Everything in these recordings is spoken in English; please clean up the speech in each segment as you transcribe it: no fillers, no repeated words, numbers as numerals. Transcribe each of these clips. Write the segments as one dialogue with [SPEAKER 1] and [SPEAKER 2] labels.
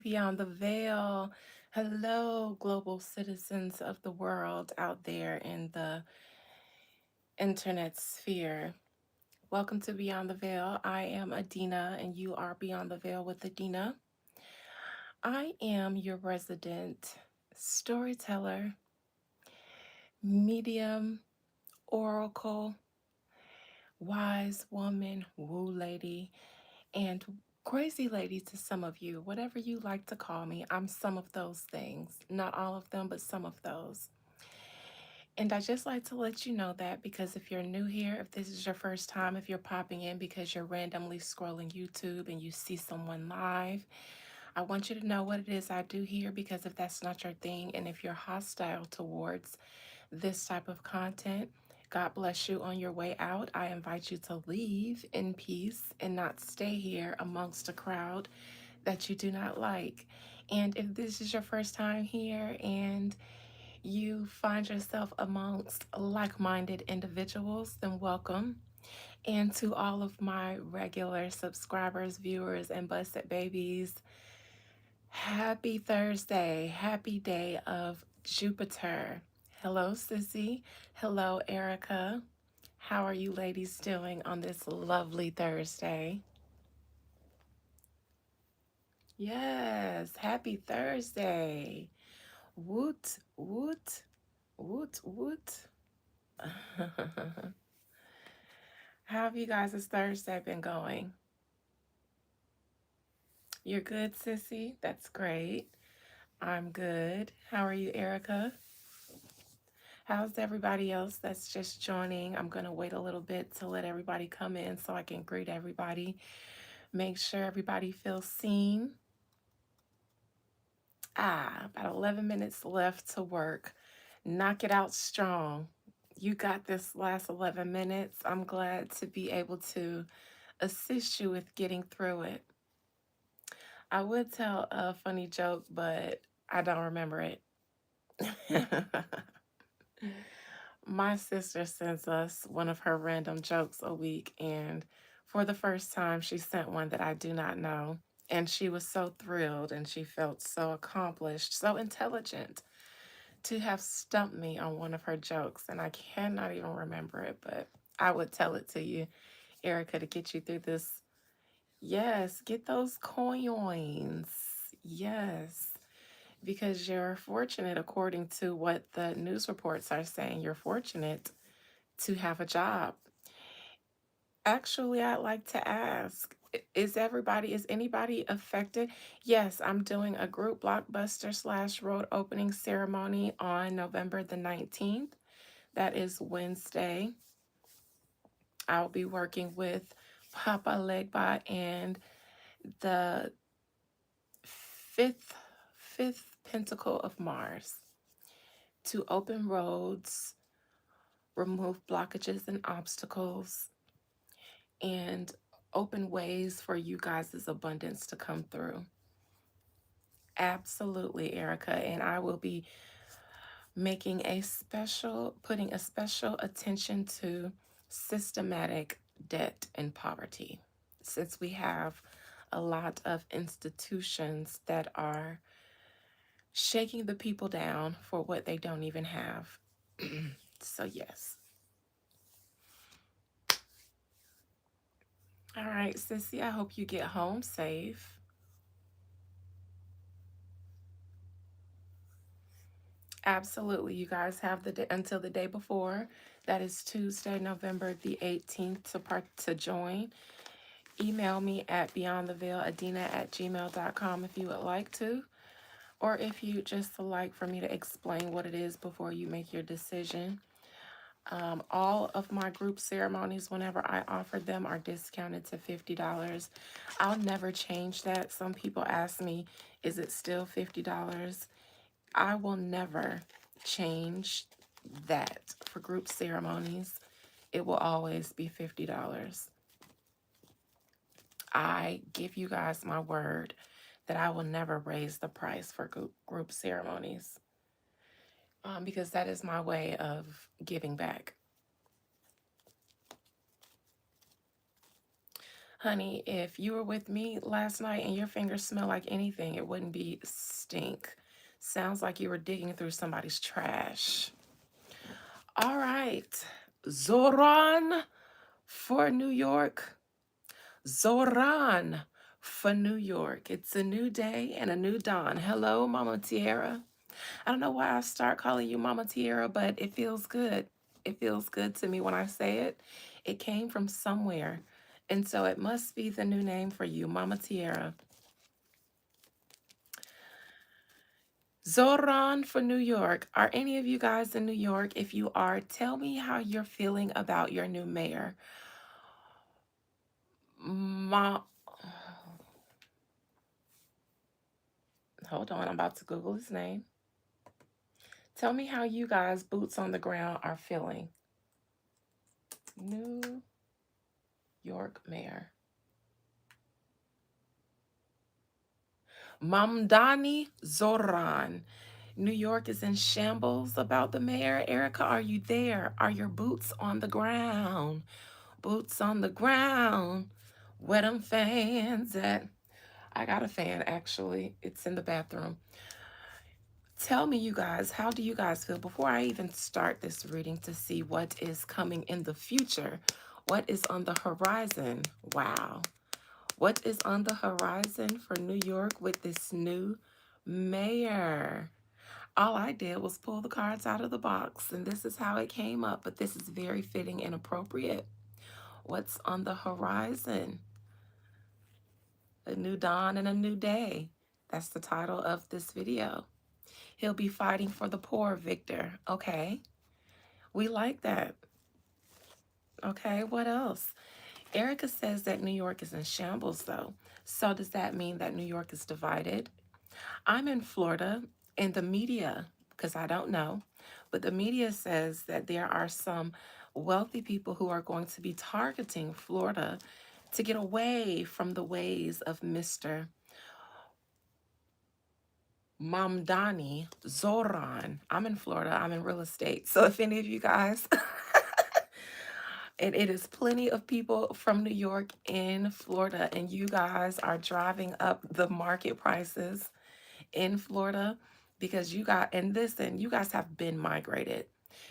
[SPEAKER 1] Beyond the Veil. Hello, global citizens of the world out there in the internet sphere. Welcome to Beyond the Veil. I am Adina, and you are Beyond the Veil with Adina. I am your resident storyteller, medium, oracle, wise woman, woo lady, and crazy lady to some of you, whatever you like to call me. I'm some of those things. Not all of them, but some of those. And I just like to let you know that because if you're new here, if this is your first time, if you're popping in because you're randomly scrolling YouTube and you see someone live, I want you to know what it is I do here because if that's not your thing and if you're hostile towards this type of content, God bless you on your way out. I invite you to leave in peace and not stay here amongst a crowd that you do not like. And if this is your first time here and you find yourself amongst like minded individuals, then welcome. And to all of my regular subscribers, viewers, and busted babies, happy Thursday. Happy day of Jupiter. Hello, Sissy. Hello, Erica. How are you ladies doing on this lovely Thursday? Yes, happy Thursday. Woot, woot, woot, woot. How have you guys' Thursday been going? You're good, Sissy? That's great. I'm good. How are you, Erica? How's everybody else that's just joining? I'm going to wait a little bit to let everybody come in so I can greet everybody. Make sure everybody feels seen. About 11 minutes left to work. Knock it out strong. You got this last 11 minutes. I'm glad to be able to assist you with getting through it. I would tell a funny joke, but I don't remember it. My sister sends us one of her random jokes a week, and for the first time, she sent one that I do not know. And she was so thrilled and she felt so accomplished, so intelligent to have stumped me on one of her jokes. And I cannot even remember it, but I would tell it to you, Erica, to get you through this. Yes, get those coins. Yes, because you're fortunate, according to what the news reports are saying, you're fortunate to have a job. Actually, I'd like to ask, is anybody affected? Yes, I'm doing a group blockbuster slash road opening ceremony on November the 19th. That is Wednesday. I'll be working with Papa Legba and the fifth fifth pentacle of Mars to open roads, remove blockages and obstacles, and open ways for you guys' abundance to come through. Absolutely, Erica. And I will be putting a special attention to systematic debt and poverty. Since we have a lot of institutions that are shaking the people down for what they don't even have. So, yes. All right, Sissy, I hope you get home safe. Absolutely. You guys have until the day before. That is Tuesday, November the 18th to join. Email me at beyondtheveiladina@gmail.com if you would like to, or if you just like for me to explain what it is before you make your decision. All of my group ceremonies, whenever I offer them, are discounted to $50. I'll never change that. Some people ask me, is it still $50? I will never change that for group ceremonies. It will always be $50. I give you guys my word that I will never raise the price for group ceremonies because that is my way of giving back. Honey, if you were with me last night and your fingers smell like anything, it wouldn't be stink. Sounds like you were digging through somebody's trash. All right. Zoran for New York. Zoran for New York. It's a new day and a new dawn. Hello, Mama Tierra. I don't know why I start calling you Mama Tierra, but it feels good. It feels good to me when I say it. It came from somewhere. And so it must be the new name for you, Mama Tierra. Zoran for New York. Are any of you guys in New York? If you are, tell me how you're feeling about your new mayor. Ma, hold on, I'm about to Google his name. Tell me how you guys, boots on the ground, are feeling. New York mayor. Mamdani Zoran. New York is in shambles about the mayor. Erica, are you there? Are your boots on the ground? Boots on the ground. Where them fans at? I got a fan, actually. It's in the bathroom. Tell me, you guys, how do you guys feel before I even start this reading to see what is coming in the future? What is on the horizon? Wow. What is on the horizon for New York with this new mayor? All I did was pull the cards out of the box, and this is how it came up, but this is very fitting and appropriate. What's on the horizon? A new dawn and a new day. That's the title of this video. He'll be fighting for the poor, Victor. Okay, we like that. Okay, what else? Erica says that New York is in shambles, though. So does that mean that New York is divided? I'm in Florida, and the media, because I don't know, but the media says that there are some wealthy people who are going to be targeting Florida to get away from the ways of Mr. Mamdani Zoran. I'm in Florida. I'm in real estate. So if any of you guys, and it is plenty of people from New York in Florida, and you guys are driving up the market prices in Florida because you got, and listen, you guys have been migrated.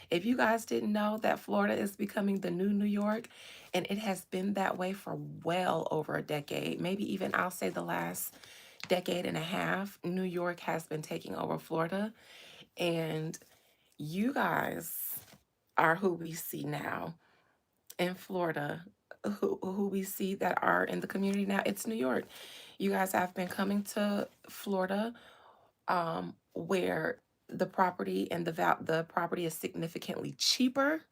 [SPEAKER 1] If you guys didn't know that Florida is becoming the new New York, and it has been that way for well over a decade, maybe even I'll say the last decade and a half, New York has been taking over Florida. And you guys are who we see now in Florida, who we see that are in the community now. It's New York. You guys have been coming to Florida, where the property and the property is significantly cheaper,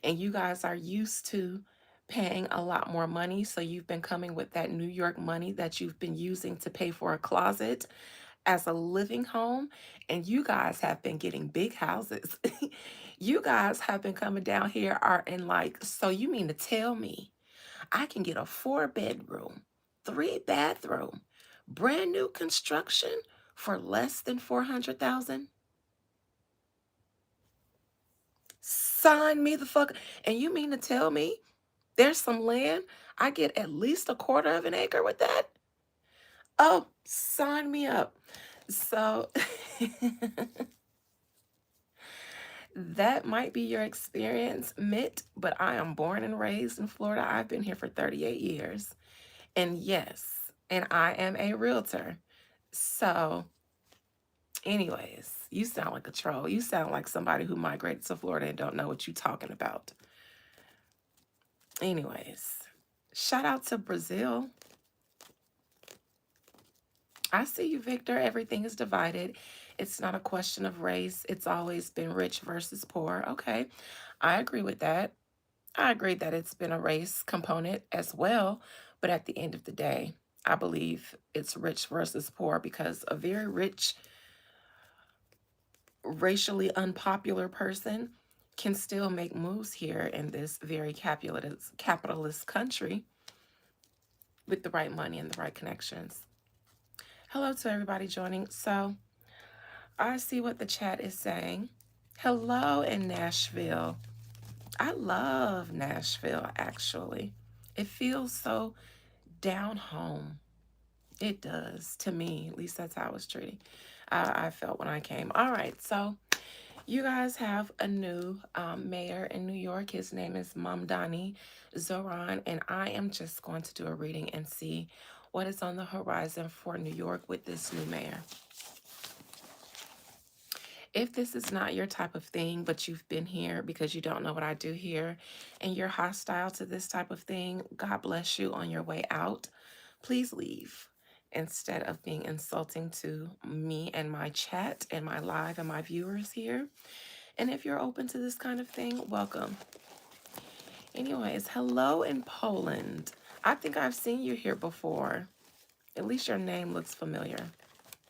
[SPEAKER 1] and you guys are used to paying a lot more money. So you've been coming with that New York money that you've been using to pay for a closet as a living home, and you guys have been getting big houses. You guys have been coming down here are in like, so you mean to tell me I can get a 4-bedroom, 3-bathroom, brand new construction for less than 400,000? Sign me the fuck. And you mean to tell me there's some land I get at least a quarter of an acre with that? Oh, sign me up. So that might be your experience, Mitt, but I am born and raised in Florida. I've been here for 38 years. And yes, and I am a realtor. So, anyways, you sound like a troll. You sound like somebody who migrated to Florida and don't know what you're talking about. Anyways, shout out to Brazil. I see you, Victor. Everything is divided. It's not a question of race. It's always been rich versus poor. Okay, I agree with that. I agree that it's been a race component as well. But at the end of the day, I believe it's rich versus poor because a very rich, racially unpopular person can still make moves here in this very capitalist country with the right money and the right connections. Hello to everybody joining. So I see what the chat is saying. Hello in Nashville. I love Nashville, actually. It feels so down home. It does to me. At least that's how I was treating. I felt when I came. All right, so you guys have a new mayor in New York. His name is Mamdani Zohran, and I am just going to do a reading and see what is on the horizon for New York with this new mayor. If this is not your type of thing, but you've been here because you don't know what I do here, and you're hostile to this type of thing, God bless you on your way out. Please leave instead of being insulting to me and my chat and my live and my viewers here. And if you're open to this kind of thing, welcome. Anyways, hello in Poland. I think I've seen you here before. At least your name looks familiar.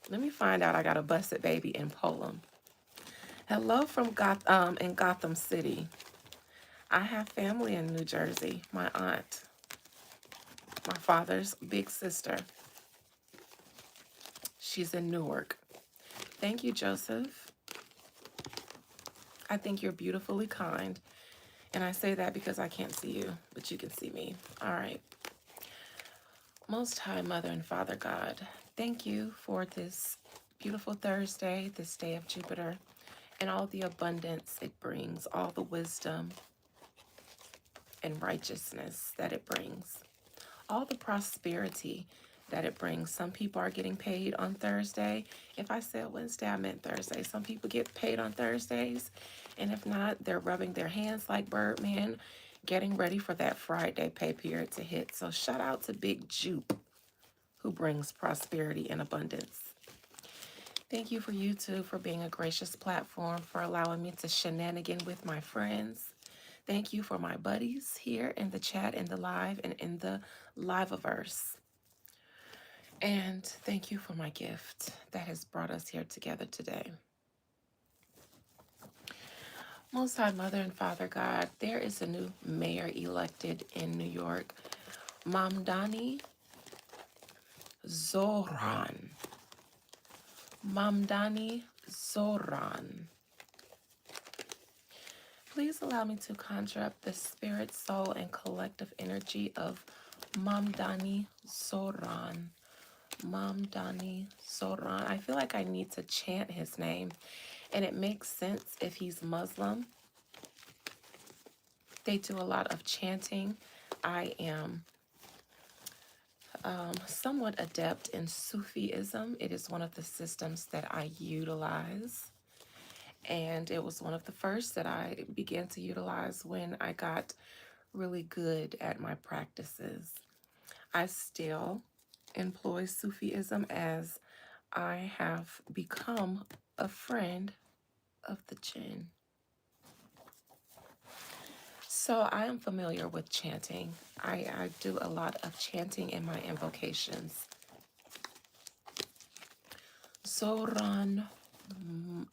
[SPEAKER 1] Let me find out I got a busted baby in Poland. Hello from in Gotham City. I have family in New Jersey. My aunt, my father's big sister. She's in Newark. Thank you, Joseph. I think you're beautifully kind. And I say that because I can't see you, but you can see me. All right. Most High Mother and Father God, thank you for this beautiful Thursday, this day of Jupiter, and all the abundance it brings, all the wisdom and righteousness that it brings, all the prosperity that it brings. Some people are getting paid on Thursday. If I said Wednesday, I meant Thursday. Some people get paid on Thursdays, and if not, they're rubbing their hands like Birdman, getting ready for that Friday pay period to hit. So shout out to Big Jupe, who brings prosperity and abundance. Thank you for YouTube for being a gracious platform, for allowing me to shenanigan with my friends. Thank you for my buddies here in the chat, in the live, and in the live-averse. And thank you for my gift that has brought us here together today. Most High Mother and Father God, there is a new mayor elected in New York, Mamdani Zohran. Mamdani Zohran. Please allow me to conjure up the spirit, soul, and collective energy of Mamdani Zohran. Mamdani Zohran. I feel like I need to chant his name, and it makes sense if he's Muslim. They do a lot of chanting. I am somewhat adept in Sufism. It is one of the systems that I utilize, and it was one of the first that I began to utilize when I got really good at my practices. I still employ Sufism as I have become a friend of the jinn. So I am familiar with chanting. I do a lot of chanting in my invocations. Zohran,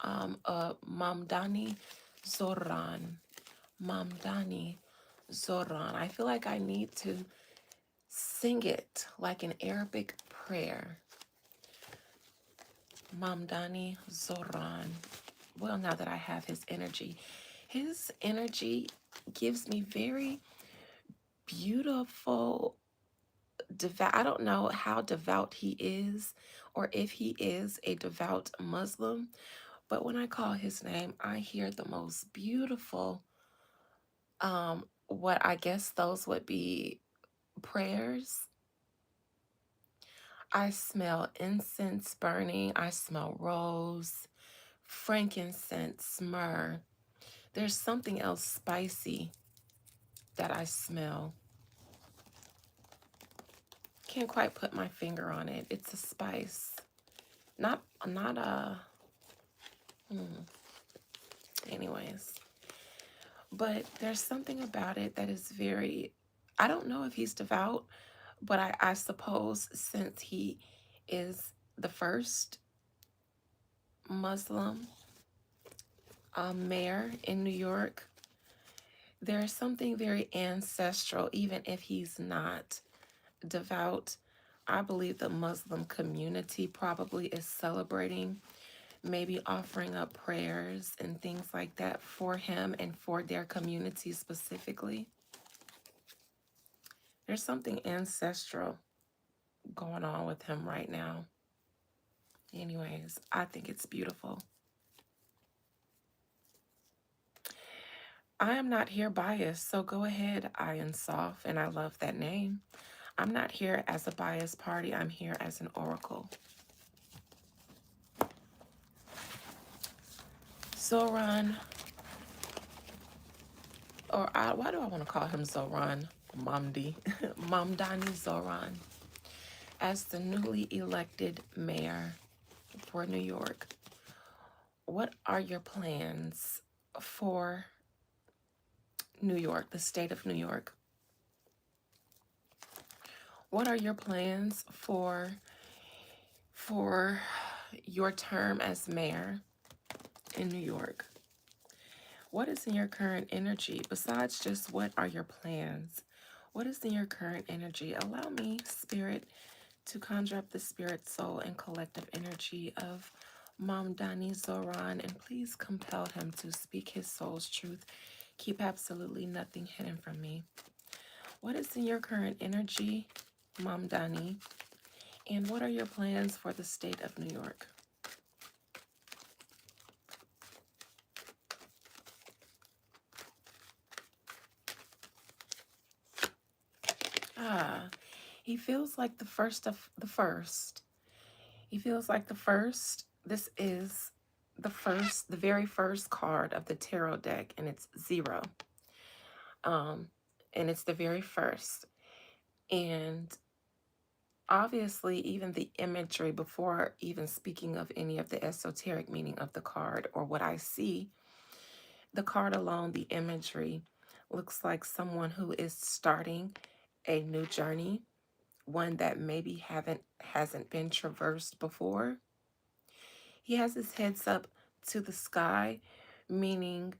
[SPEAKER 1] Mamdani Zohran, Mamdani Zohran. I feel like I need to sing it like an Arabic prayer. Mamdani Zohran. Well, now that I have his energy gives me very beautiful, devout. I don't know how devout he is or if he is a devout Muslim, but when I call his name, I hear the most beautiful, what I guess those would be prayers. I smell incense burning. I smell rose, frankincense, myrrh. There's something else spicy that I smell. Can't quite put my finger on it. It's a spice. Not a, anyways. But there's something about it that is very, I don't know if he's devout, but I suppose since he is the first Muslim mayor in New York, there's something very ancestral, even if he's not devout. I believe the Muslim community probably is celebrating, maybe offering up prayers and things like that for him and for their community specifically. There's something ancestral going on with him right now. Anyways, I think it's beautiful. I am not here biased, so go ahead, Iron Soft, and I love that name. I'm not here as a biased party. I'm here as an oracle. Zohran, why do I want to call him Zohran? Mamdi. Mamdani Zohran. As the newly elected mayor for New York, what are your plans for New York, the state of New York? What are your plans for your term as mayor in New York? What is in your current energy? Besides just what are your plans? What is in your current energy? Allow me, Spirit, to conjure up the spirit, soul, and collective energy of Mamdani Zohran, and please compel him to speak his soul's truth. Keep absolutely nothing hidden from me. What is in your current energy, Mamdani? And what are your plans for the state of New York? Ah, he feels like the first of the first. He feels like the first. This is the very first card of the tarot deck, and it's 0. Um, and it's the very first. And obviously, even the imagery, before even speaking of any of the esoteric meaning of the card or what I see, the card alone, the imagery, looks like someone who is starting a new journey, one that maybe hasn't been traversed before. He has his heads up to the sky, meaning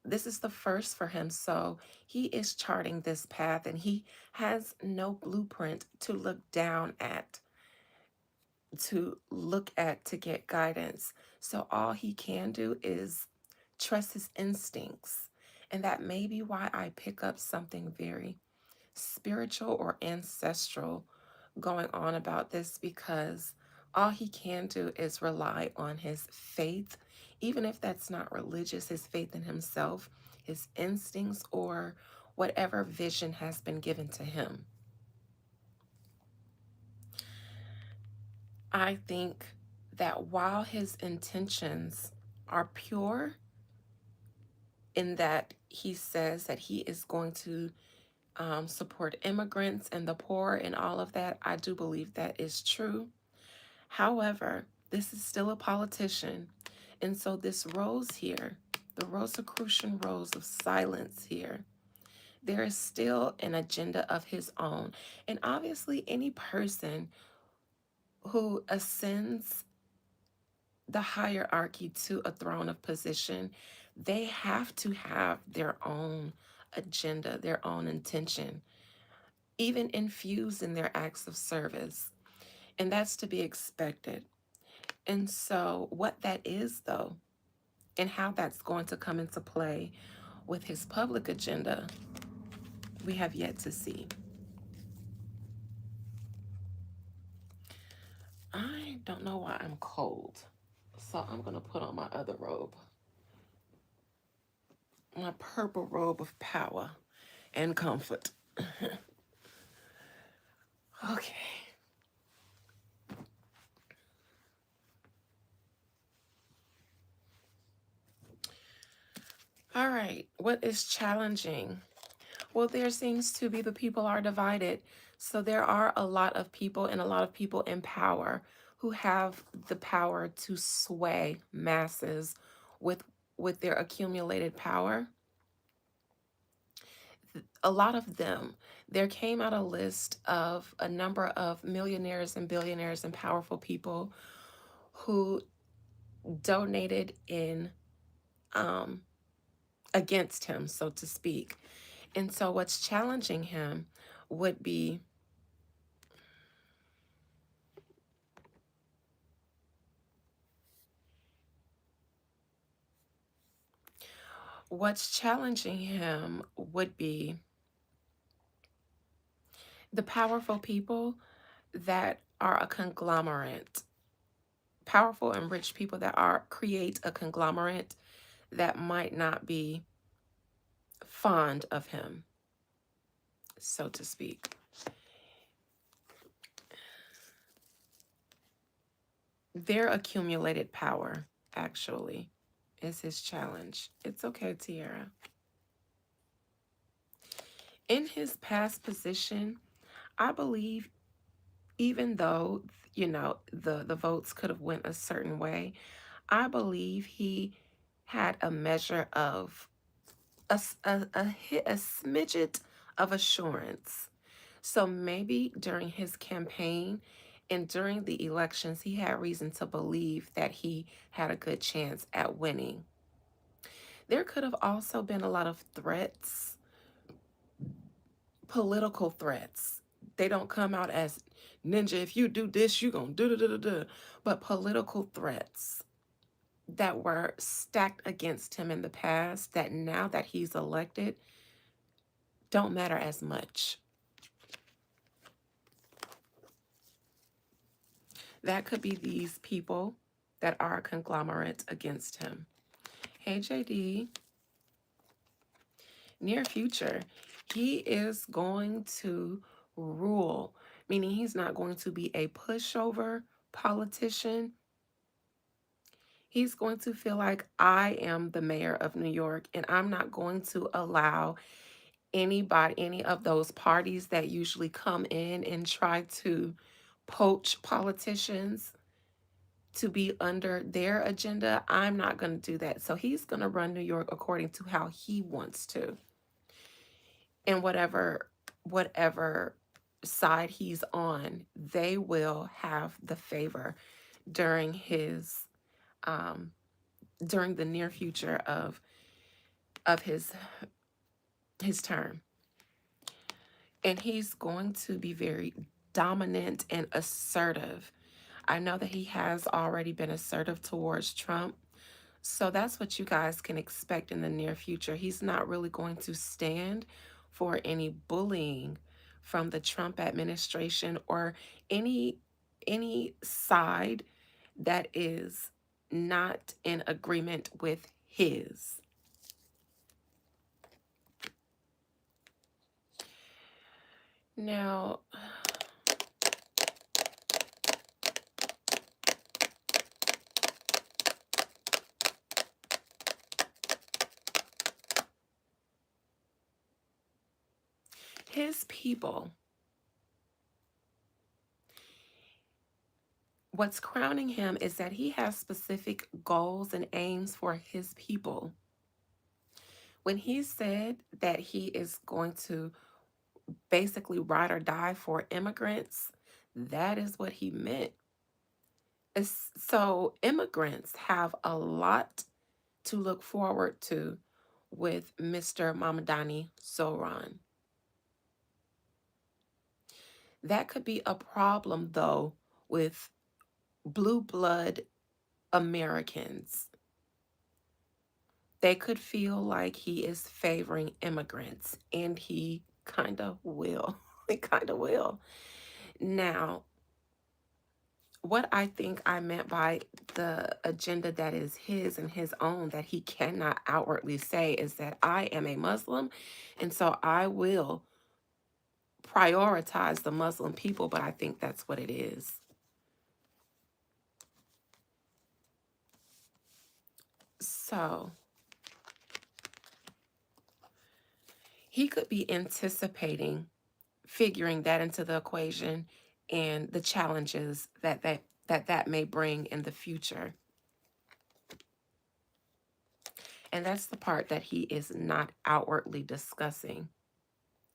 [SPEAKER 1] this is the first for him. So he is charting this path and he has no blueprint to look down at, to get guidance. So all he can do is trust his instincts. And that may be why I pick up something very spiritual or ancestral going on about this, because all he can do is rely on his faith, even if that's not religious, his faith in himself, his instincts, or whatever vision has been given to him. I think that while his intentions are pure, in that he says that he is going to support immigrants and the poor and all of that, I do believe that is true. However, this is still a politician. And so this rose here, the Rosicrucian rose of silence here, there is still an agenda of his own. And obviously, any person who ascends the hierarchy to a throne of position, they have to have their own agenda, their own intention, even infused in their acts of service. And that's to be expected. And so, what that is, though, and how that's going to come into play with his public agenda, we have yet to see. I don't know why I'm cold, so I'm going to put on my other robe, my purple robe of power and comfort. Okay. All right. What is challenging? Well, there seems to be the people are divided. So there are a lot of people and a lot of people in power who have the power to sway masses with with their accumulated power. A lot of them, there came out a list of a number of millionaires and billionaires and powerful people who donated in um, against him, so to speak. And so what's challenging him would be what's challenging him would be The powerful people that are a conglomerate, powerful and rich people that are create a conglomerate that might not be fond of him, so to speak. Their accumulated power, actually, is his challenge. It's okay, Tiara. In his past position, I believe, even though, the votes could have went a certain way, I believe he had a measure of a smidget of assurance. So maybe during his campaign and during the elections, he had reason to believe that he had a good chance at winning. There could have also been a lot of threats, political threats. They don't come out as, ninja, if you do this, you're going to do, but political threats that were stacked against him in the past that now that he's elected don't matter as much. That could be these people that are a conglomerate against him. Hey, JD, near future, he is going to rule, meaning he's not going to be a pushover politician. He's going to feel like I am the mayor of New York and I'm not going to allow anybody, any of those parties that usually come in and try to poach politicians to be under their agenda. I'm not going to do that. So he's going to run New York according to how he wants to. And whatever side he's on, they will have the favor during his um during the near future of his term. And he's going to be very dominant and assertive. I know that he has already been assertive towards Trump. So that's what you guys can expect in the near future. He's not really going to stand for any bullying from the Trump administration or any any side that is not in agreement with his. Now, his people, what's crowning him is that he has specific goals and aims for his people. When he said that he is going to basically ride or die for immigrants, that is what he meant. So immigrants have a lot to look forward to with Mr. Mamadani Zohran. That could be a problem, though, with blue blood Americans. They could feel like he is favoring immigrants, and he kind of will. He kind of will. Now, what I think I meant by the agenda that is his and his own that he cannot outwardly say is that I am a Muslim, and so I will prioritize the Muslim people, but I think that's what it is. So he could be anticipating figuring that into the equation and the challenges that may bring in the future. And that's the part that he is not outwardly discussing.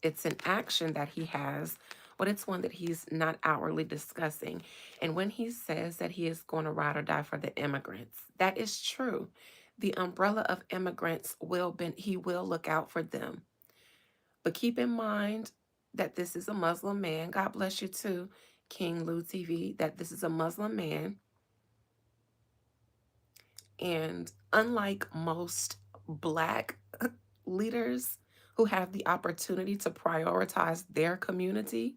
[SPEAKER 1] It's an action that he has, but it's one that he's not outwardly discussing. And when he says that he is going to ride or die for the immigrants, that is true. The umbrella of immigrants he will look out for them. But keep in mind that this is a Muslim man. God bless you too, King Lou TV, that this is a Muslim man. And unlike most Black leaders who have the opportunity to prioritize their community,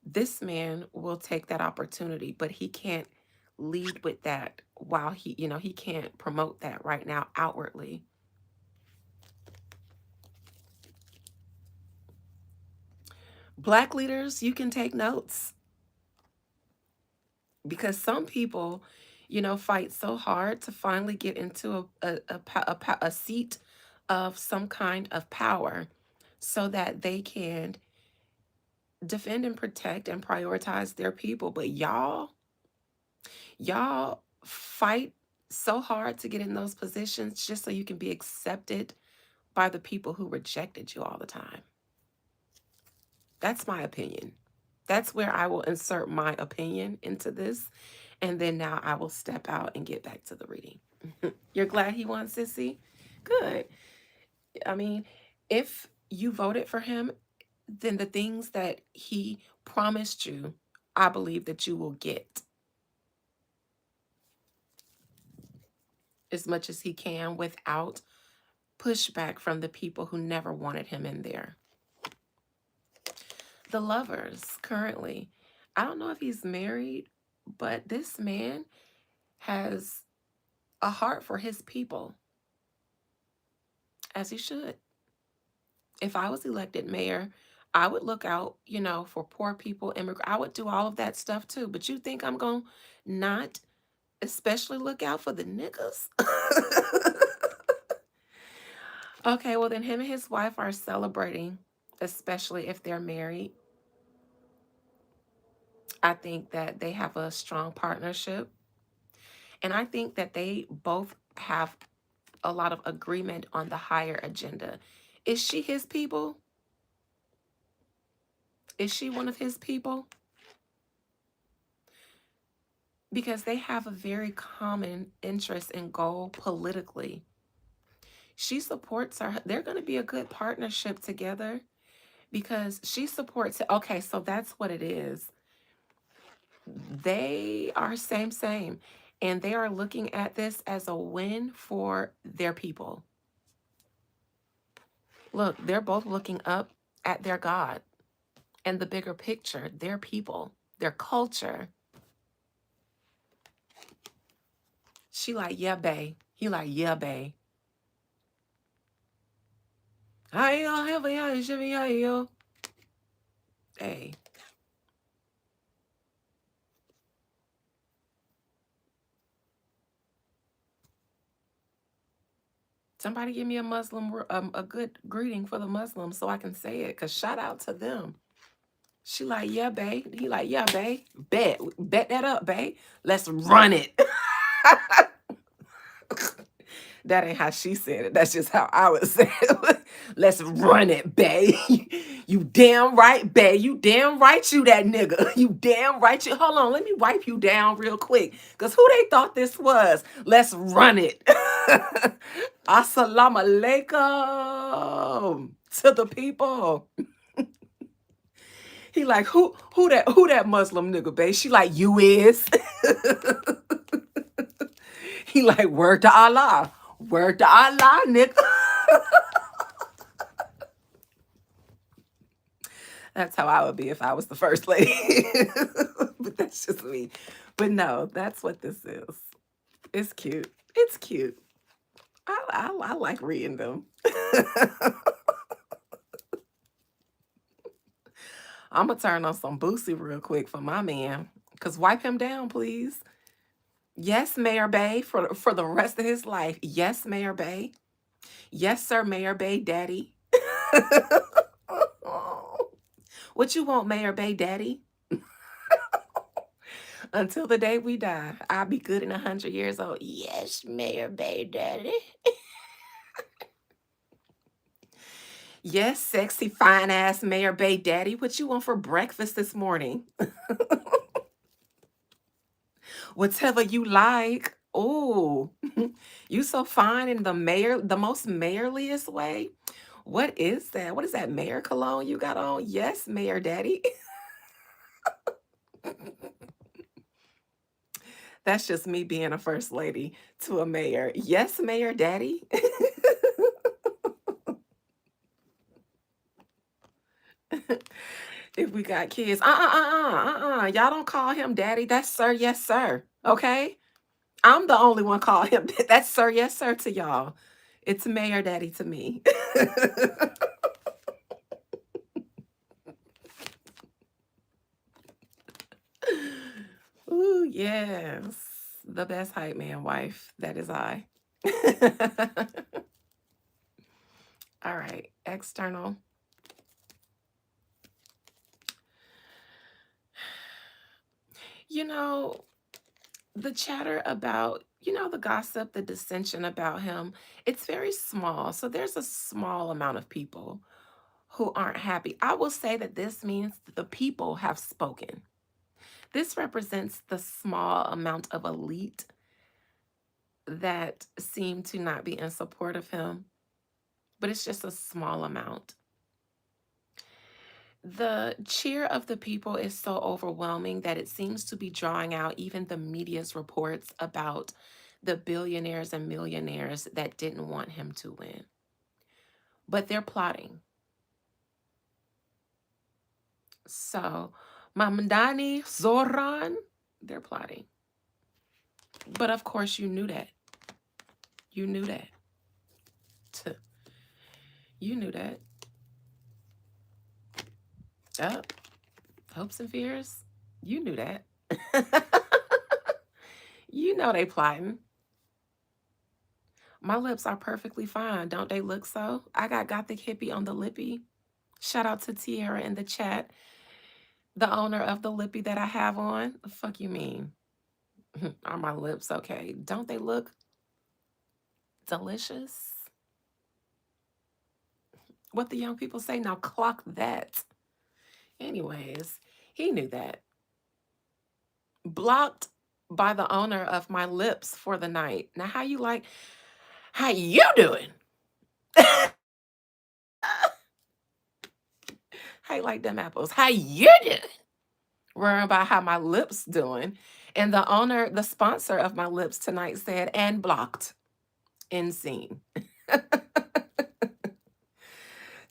[SPEAKER 1] This man will take that opportunity, but he can't lead with that while he can't promote that right now outwardly. Black leaders, you can take notes because some people, fight so hard to finally get into a seat of some kind of power so that they can defend and protect and prioritize their people. But y'all fight so hard to get in those positions just so you can be accepted by the people who rejected you all the time. That's my opinion. That's where I will insert my opinion into this. And then now I will step out and get back to the reading. You're glad he won, Sissy? Good. I mean, if you voted for him, then the things that he promised you, I believe that you will get as much as he can without pushback from the people who never wanted him in there. The lovers currently, I don't know if he's married, but this man has a heart for his people, as he should. If I was elected mayor, I would look out, for poor people, immigrant. I would do all of that stuff too. But you think I'm going to not especially look out for the niggas? Okay, well, then him and his wife are celebrating, especially if they're married. I think that they have a strong partnership. And I think that they both have a lot of agreement on the higher agenda. Is she his people? Is she one of his people? Because they have a very common interest and goal politically. She supports her. They're going to be a good partnership together because she supports it. Okay, so that's what it is. They are same, and they are looking at this as a win for their people. Look, they're both looking up at their God and the bigger picture, their people, their culture. She like, yeah, bae. He like, yeah, bae. Hey. Somebody give me a a good greeting for the Muslims so I can say it. Cause shout out to them. She like, yeah, babe. He like, yeah, babe. Bet that up, babe. Let's run it. That ain't how she said it. That's just how I would say it. Let's run it, babe. You damn right, babe. You damn right you that nigga. You damn right you. Hold on, let me wipe you down real quick. Because who they thought this was? Let's run it. Assalamu alaikum to the people. He like, who that Muslim nigga, babe? She like, you is. He like, word to Allah. Word to Allah, nigga. That's how I would be if I was the first lady. But that's just me. But no, that's what this is. It's cute. It's cute. I like reading them. I'm going to turn on some Boosie real quick for my man. Because wipe him down, please. Yes, Mayor Bay, for the rest of his life. Yes, Mayor Bay. Yes, sir, Mayor Bay Daddy. What you want, Mayor Bay Daddy? Until the day we die, I'll be good in 100 years old. Yes, Mayor Bay Daddy. Yes, sexy, fine ass Mayor Bay Daddy. What you want for breakfast this morning? Whatever you like. Oh, you so fine in the most mayorliest way. What is that? What is that mayor cologne you got on? Yes, Mayor Daddy. That's just me being a first lady to a mayor. Yes, Mayor Daddy. If we got kids, y'all don't call him daddy. That's sir, yes, sir. Okay? I'm the only one call him. That's sir, yes, sir to y'all. It's mayor daddy to me. Ooh, yes. The best hype man wife. That is I. All right. External. You know, the chatter about, the gossip, the dissension about him, it's very small. So there's a small amount of people who aren't happy. I will say that this means that the people have spoken. This represents the small amount of elite that seem to not be in support of him, but it's just a small amount. The cheer of the people is so overwhelming that it seems to be drawing out even the media's reports about the billionaires and millionaires that didn't want him to win. But they're plotting. So, Mamdani, Zohran, they're plotting. But of course, you knew that. You knew that. You knew that. Oh, hopes and fears. You knew that. You know they plotting. My lips are perfectly fine. Don't they look so? I got Gothic Hippie on the lippy. Shout out to Tierra in the chat, the owner of the lippy that I have on. The fuck you mean? Are my lips okay? Don't they look delicious? What the young people say, now clock that. Anyways, he knew that. Blocked by the owner of my lips for the night. Now, how you doing? How you like them apples? How you doing? Worrying about how my lips doing. And the owner, the sponsor of my lips tonight said, and blocked. End scene.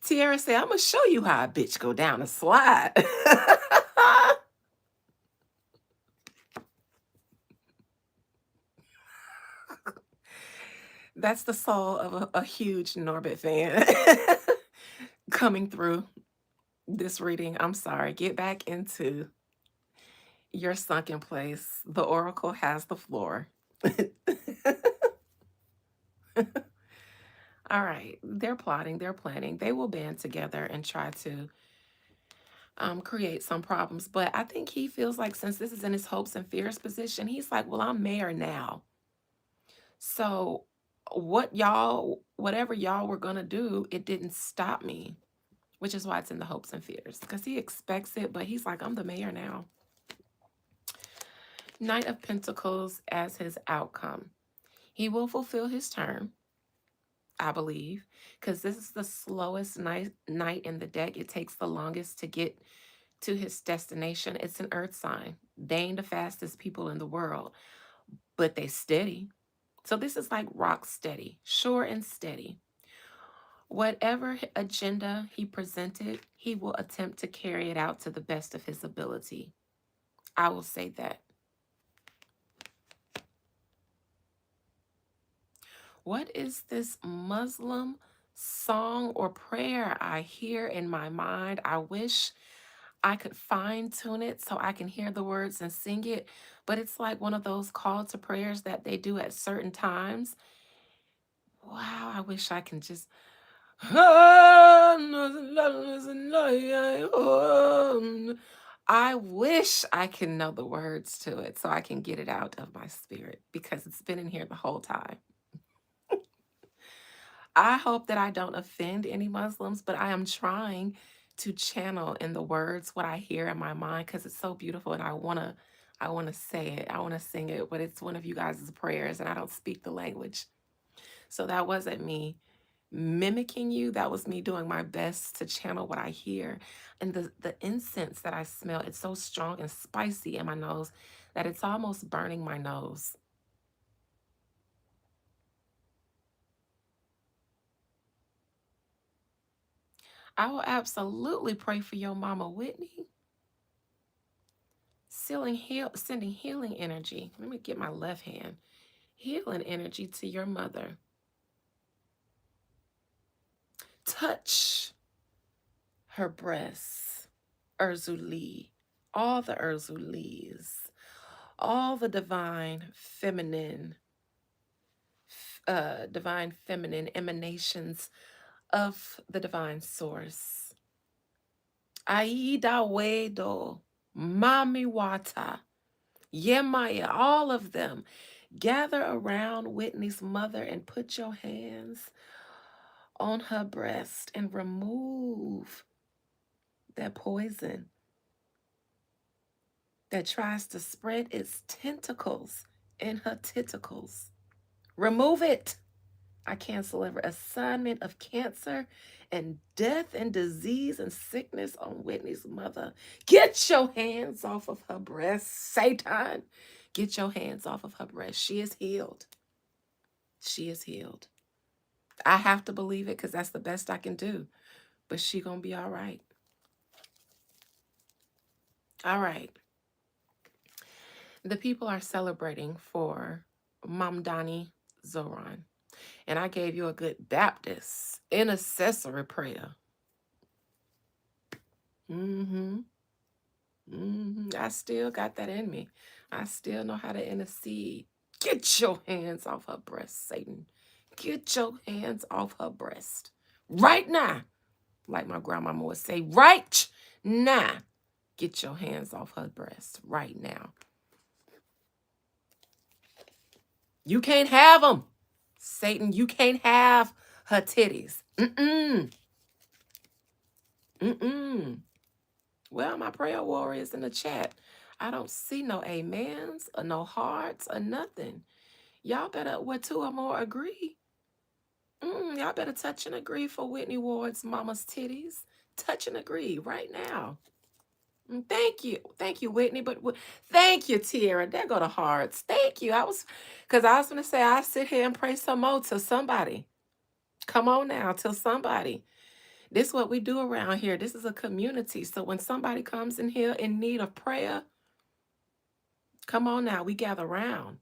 [SPEAKER 1] Tierra said, I'm going to show you how a bitch go down a slide. That's the soul of a huge Norbit fan coming through this reading. I'm sorry. Get back into your sunken place. The oracle has the floor. All right. They're plotting, they're planning. They will band together and try to create some problems. But I think he feels like since this is in his hopes and fears position, he's like, well, I'm mayor now. So whatever y'all were gonna do, it didn't stop me, which is why it's in the hopes and fears. Because he expects it, but he's like, I'm the mayor now. Knight of Pentacles as his outcome. He will fulfill his term, I believe, because this is the slowest night in the deck. It takes the longest to get to his destination. It's an earth sign. They ain't the fastest people in the world, but they steady. So this is like rock steady, sure and steady. Whatever agenda he presented, he will attempt to carry it out to the best of his ability. I will say that. What is this Muslim song or prayer I hear in my mind? I wish I could fine tune it so I can hear the words and sing it, but it's like one of those call to prayers that they do at certain times. Wow, I wish I can just. I wish I can know the words to it so I can get it out of my spirit because it's been in here the whole time. I hope that I don't offend any Muslims, but I am trying to channel in the words what I hear in my mind because it's so beautiful and I want to say it. I want to sing it, but it's one of you guys' prayers and I don't speak the language. So that wasn't me mimicking you. That was me doing my best to channel what I hear. And the incense that I smell, it's so strong and spicy in my nose that it's almost burning my nose. I will absolutely pray for your mama, Whitney. Sending healing energy. Let me get my left hand. Healing energy to your mother. Touch her breasts, Urzuli, all the Urzulis, all the divine feminine emanations of the divine source. Aida Wedo, Mami Wata, Yemaya, all of them. Gather around Whitney's mother and put your hands on her breast and remove that poison that tries to spread its tentacles in her tentacles. Remove it. I cancel every assignment of cancer and death and disease and sickness on Whitney's mother. Get your hands off of her breast, Satan. Get your hands off of her breast. She is healed. She is healed. I have to believe it because that's the best I can do. But she gonna be all right. All right. The people are celebrating for Mamdani Zohran. And I gave you a good Baptist intercessory prayer. Mm-hmm. Mm-hmm. I still got that in me. I still know how to intercede. Get your hands off her breast, Satan. Get your hands off her breast. Right now. Like my grandmama would say, right now. Get your hands off her breast right now. You can't have them. Satan, you can't have her titties. Mm-mm. Mm-mm. Well, my prayer warriors in the chat. I don't see no amens or no hearts or nothing. Y'all better, where two or more agree. Y'all better touch and agree for Whitney Ward's mama's titties. Touch and agree right now. Thank you. Thank you, Whitney. But thank you, Tierra. There go the hearts. Thank you. Because I was going to say, I sit here and pray some more to somebody. Come on now, till somebody. This is what we do around here. This is a community. So when somebody comes in here in need of prayer, come on now, we gather around.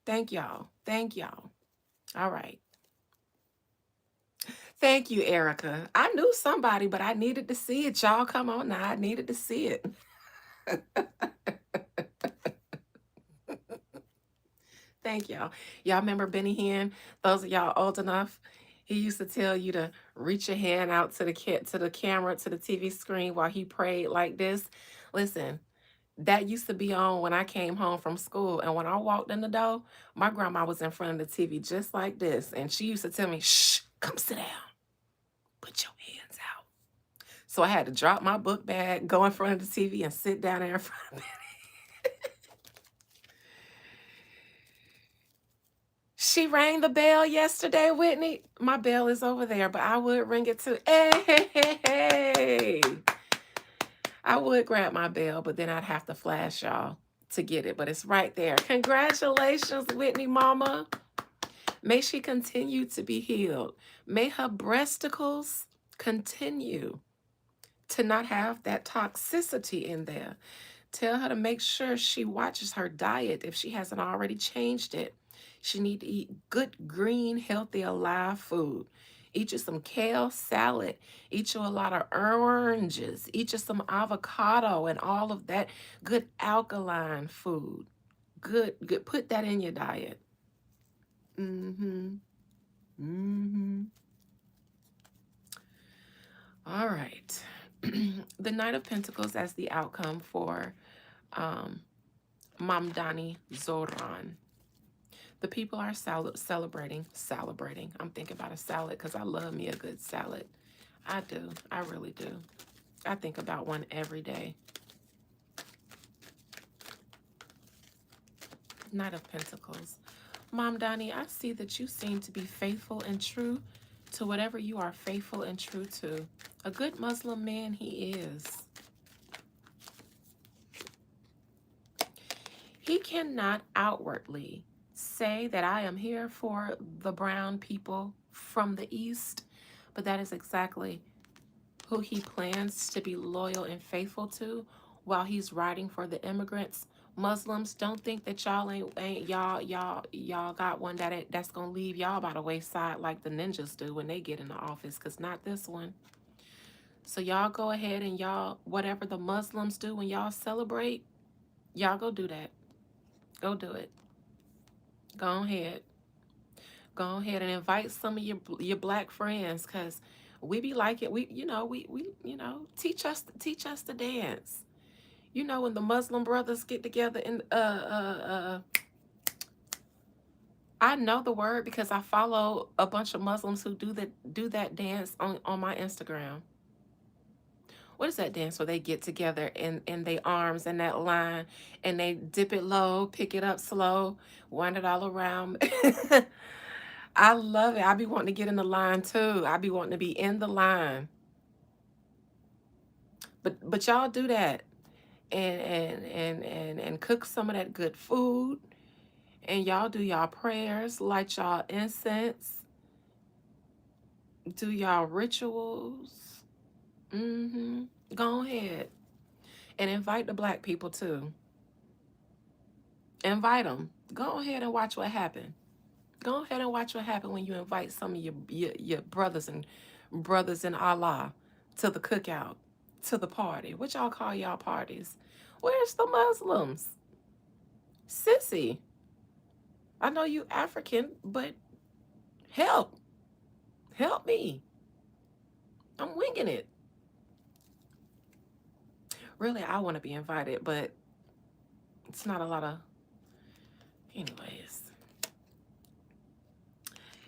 [SPEAKER 1] Thank y'all. Thank y'all. All right. Thank you, Erica. I knew somebody, but I needed to see it. Y'all, come on now. I needed to see it. Thank y'all. Y'all remember Benny Hinn? Those of y'all old enough, he used to tell you to reach your hand out to the camera, to the TV screen while he prayed like this. Listen, that used to be on when I came home from school. And when I walked in the door, my grandma was in front of the TV just like this. And she used to tell me, shh, come sit down. Put your hands out. So I had to drop my book bag, go in front of the TV, and sit down there in front of it. She rang the bell yesterday, Whitney. My bell is over there, but I would ring it too. Hey, hey, hey, hey. I would grab my bell, but then I'd have to flash y'all to get it. But it's right there. Congratulations, Whitney Mama. May she continue to be healed. May her breasticles continue to not have that toxicity in there. Tell her to make sure she watches her diet if she hasn't already changed it. She need to eat good, green, healthy, alive food. Eat you some kale salad. Eat you a lot of oranges. Eat you some avocado and all of that good alkaline food. Good. Put that in your diet. All right. The Knight of Pentacles as the outcome for Mamdani Zohran. The people are celebrating. I'm thinking about a salad because I love me a good salad. I do. I really do. I think about one every day. Knight of Pentacles. Mamdani, I see that you seem to be faithful and true to whatever you are faithful and true to. A good Muslim man he is. He cannot outwardly say that I am here for the brown people from the East, But that is exactly who he plans to be loyal and faithful to while he's riding for the immigrants. Muslims, don't think that y'all ain't y'all got one that's gonna leave y'all by the wayside like the ninjas do when they get in the office, cause not this one. So y'all go ahead and y'all, whatever the Muslims do when y'all celebrate, y'all go do that. Go do it. Go ahead. Go ahead and invite some of your black friends, cause we be like it. We teach us to dance. You know, when the Muslim brothers get together and I know the word because I follow a bunch of Muslims who do that dance on my Instagram. What is that dance where they get together in their arms in that line and they dip it low, pick it up slow, wind it all around? I love it. I be wanting to get in the line too. I be wanting to be in the line. But y'all do that and cook some of that good food, and y'all do y'all prayers, light y'all incense, do y'all rituals. Mm-hmm. Go ahead and invite the black people too. Invite them. Go ahead and watch what happens. Go ahead and watch what happens when you invite some of your brothers in Allah to the cookout, to the party. What y'all call y'all parties? Where's the Muslims? Sissy, I know you African, but help. Help me. I'm winging it. Really, I want to be invited, but it's not a lot of. Anyways,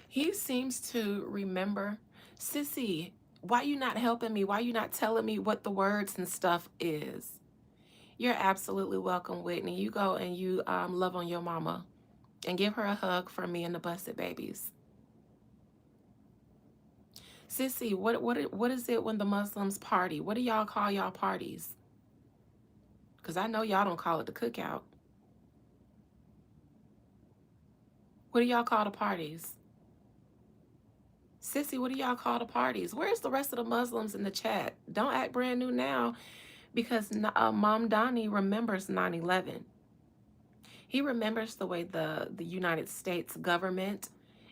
[SPEAKER 1] he seems to remember. Sissy, why you not helping me? Why you not telling me what the words and stuff is? You're absolutely welcome, Whitney. You go and you love on your mama and give her a hug from me and the busted babies. Sissy, what is it when the Muslims party? What do y'all call y'all parties? Because I know y'all don't call it the cookout. What do y'all call the parties? Sissy, what do y'all call the parties? Where's the rest of the Muslims in the chat? Don't act brand new now because Mom Donnie remembers 9/11. He remembers the way the United States government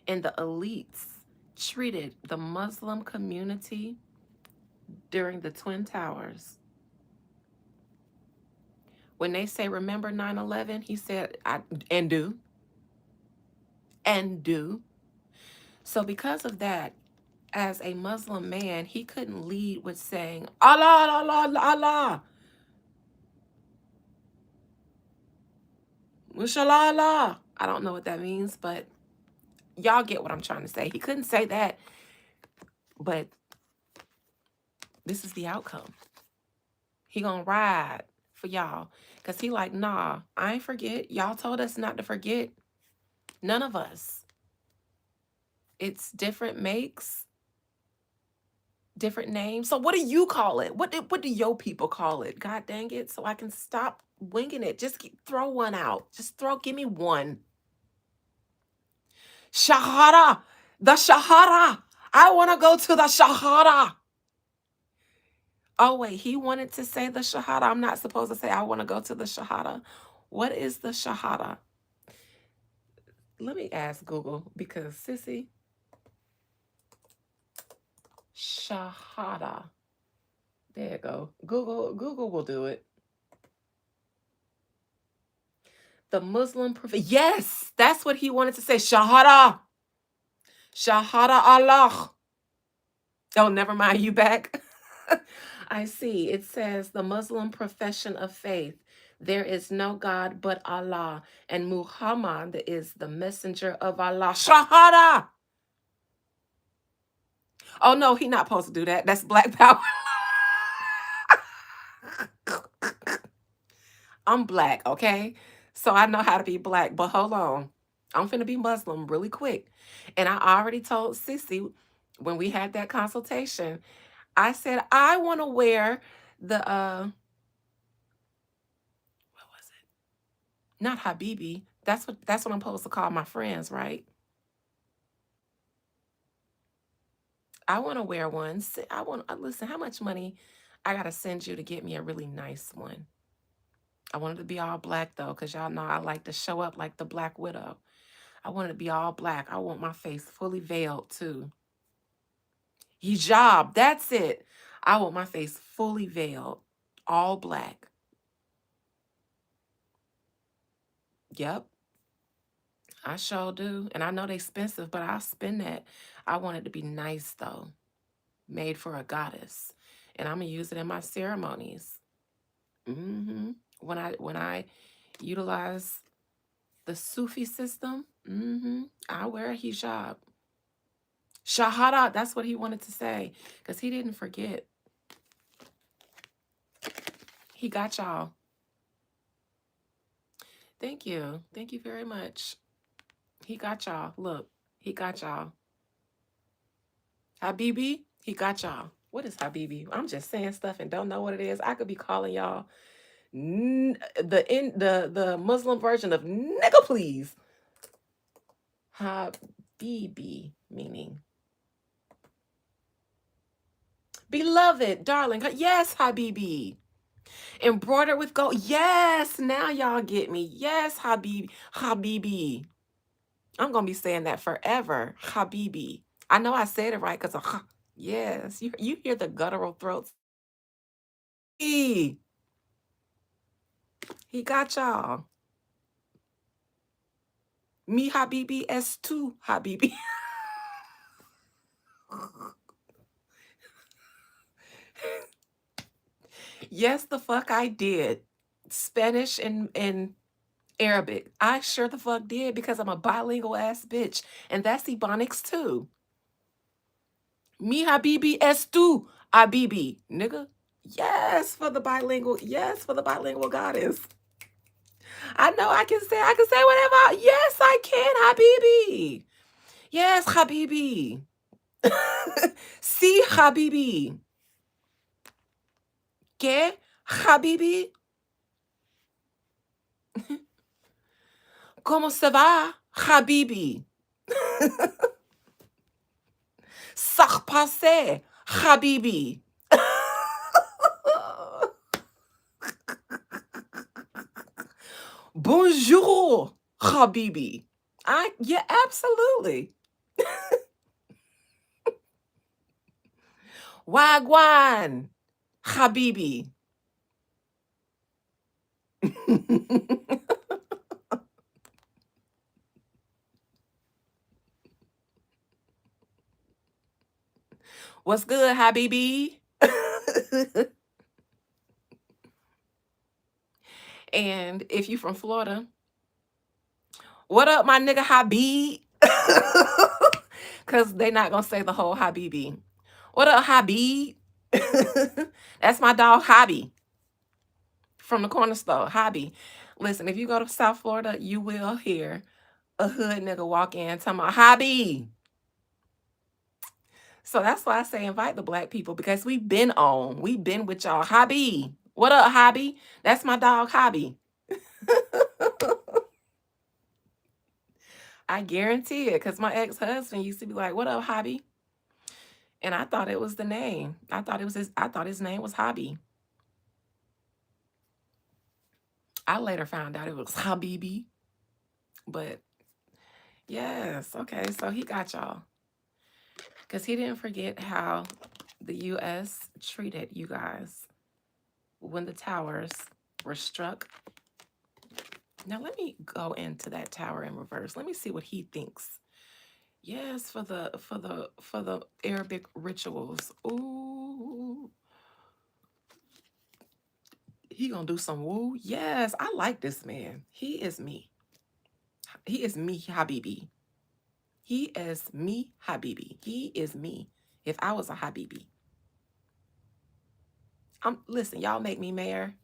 [SPEAKER 1] and the elites treated the Muslim community during the Twin Towers. When they say remember 9/11, he said, and do, and do. So because of that, as a Muslim man, he couldn't lead with saying, Allah, Allah, Allah, Mashallah, Allah. I don't know what that means, but y'all get what I'm trying to say. He couldn't say that, but this is the outcome. He gonna ride for y'all. Because he like, nah, I ain't forget. Y'all told us not to forget. None of us. It's different makes, different names. So what do you call it? What do your people call it? God dang it. So I can stop winging it. Just throw one out. Give me one. Shahara. The Shahara. I want to go to the Shahara. Oh, wait. He wanted to say the Shahada. I'm not supposed to say I want to go to the Shahada. What is the Shahada? Let me ask Google because, sissy, Shahada. There you go. Google will do it. The Muslim prophet. Yes, that's what he wanted to say. Shahada. Shahada Allah. Oh, never mind. You back? I see. It says the Muslim profession of faith. There is no God but Allah, and Muhammad is the messenger of Allah. Shahada. Oh no, he not supposed to do that. That's black power. I'm black, okay? So I know how to be black, but hold on. I'm finna be Muslim really quick. And I already told Sissy when we had that consultation, I said I want to wear the what was it? Not Habibi. That's what I'm supposed to call my friends, right? I want to wear one. I want. Listen, how much money I gotta send you to get me a really nice one? I want it to be all black though, cause y'all know I like to show up like the Black Widow. I want it to be all black. I want my face fully veiled too. Hijab, that's it. I want my face fully veiled, all black. Yep, I sure do. And I know they expensive, but I'll spend that. I want it to be nice though, made for a goddess. And I'm gonna use it in my ceremonies. When I utilize the Sufi system, I wear a hijab. Shahada, that's what he wanted to say. Because he didn't forget. He got y'all. Thank you. Thank you very much. He got y'all. Look, he got y'all. Habibi, he got y'all. What is Habibi? I'm just saying stuff and don't know what it is. I could be calling y'all the Muslim version of nigga please. Habibi, meaning beloved, darling. Yes, Habibi. Embroidered with gold. Yes, now y'all get me. Yes, Habibi. I'm gonna be saying that forever. Habibi. I know I said it right because of yes. You hear the guttural throats. He got y'all. Me Habibi S2 Habibi. Yes, the fuck I did. Spanish and Arabic. I sure the fuck did because I'm a bilingual ass bitch. And that's Ebonics too. Me Habibi S2 Habibi. Nigga. Yes, for the bilingual. Yes, for the bilingual goddess. I know I can say whatever. Yes, I can, Habibi. Yes, Habibi. See, Habibi. Que, Habibi? Comment ça va, Habibi? Ça repassait, Habibi. Bonjour, Habibi. Yeah, absolutely. Wagwan, Habibi. What's good, Habibi? And if you from Florida, what up, my nigga Habib? Because they not going to say the whole Habibi. What up, Habib? That's my dog, Hobby, from the corner store, Hobby. Listen, if you go to South Florida, you will hear a hood nigga walk in talking about Hobby. So that's why I say invite the black people because we've been on. We've been with y'all. Hobby. What up, Hobby? That's my dog, Hobby. I guarantee it because my ex-husband used to be like, what up, Hobby? And I thought it was the name. I thought his name was Hobby. I later found out it was Habibi. But yes, okay, so he got y'all. Because he didn't forget how the U.S. treated you guys when the towers were struck. Now let me go into that tower in reverse. Let me see what he thinks. Yes, for the Arabic rituals. Ooh. He gonna do some woo. Yes, I like this man. He is me. He is me, Habibi. He is me, Habibi. He is me. If I was a Habibi. Listen, y'all make me mayor.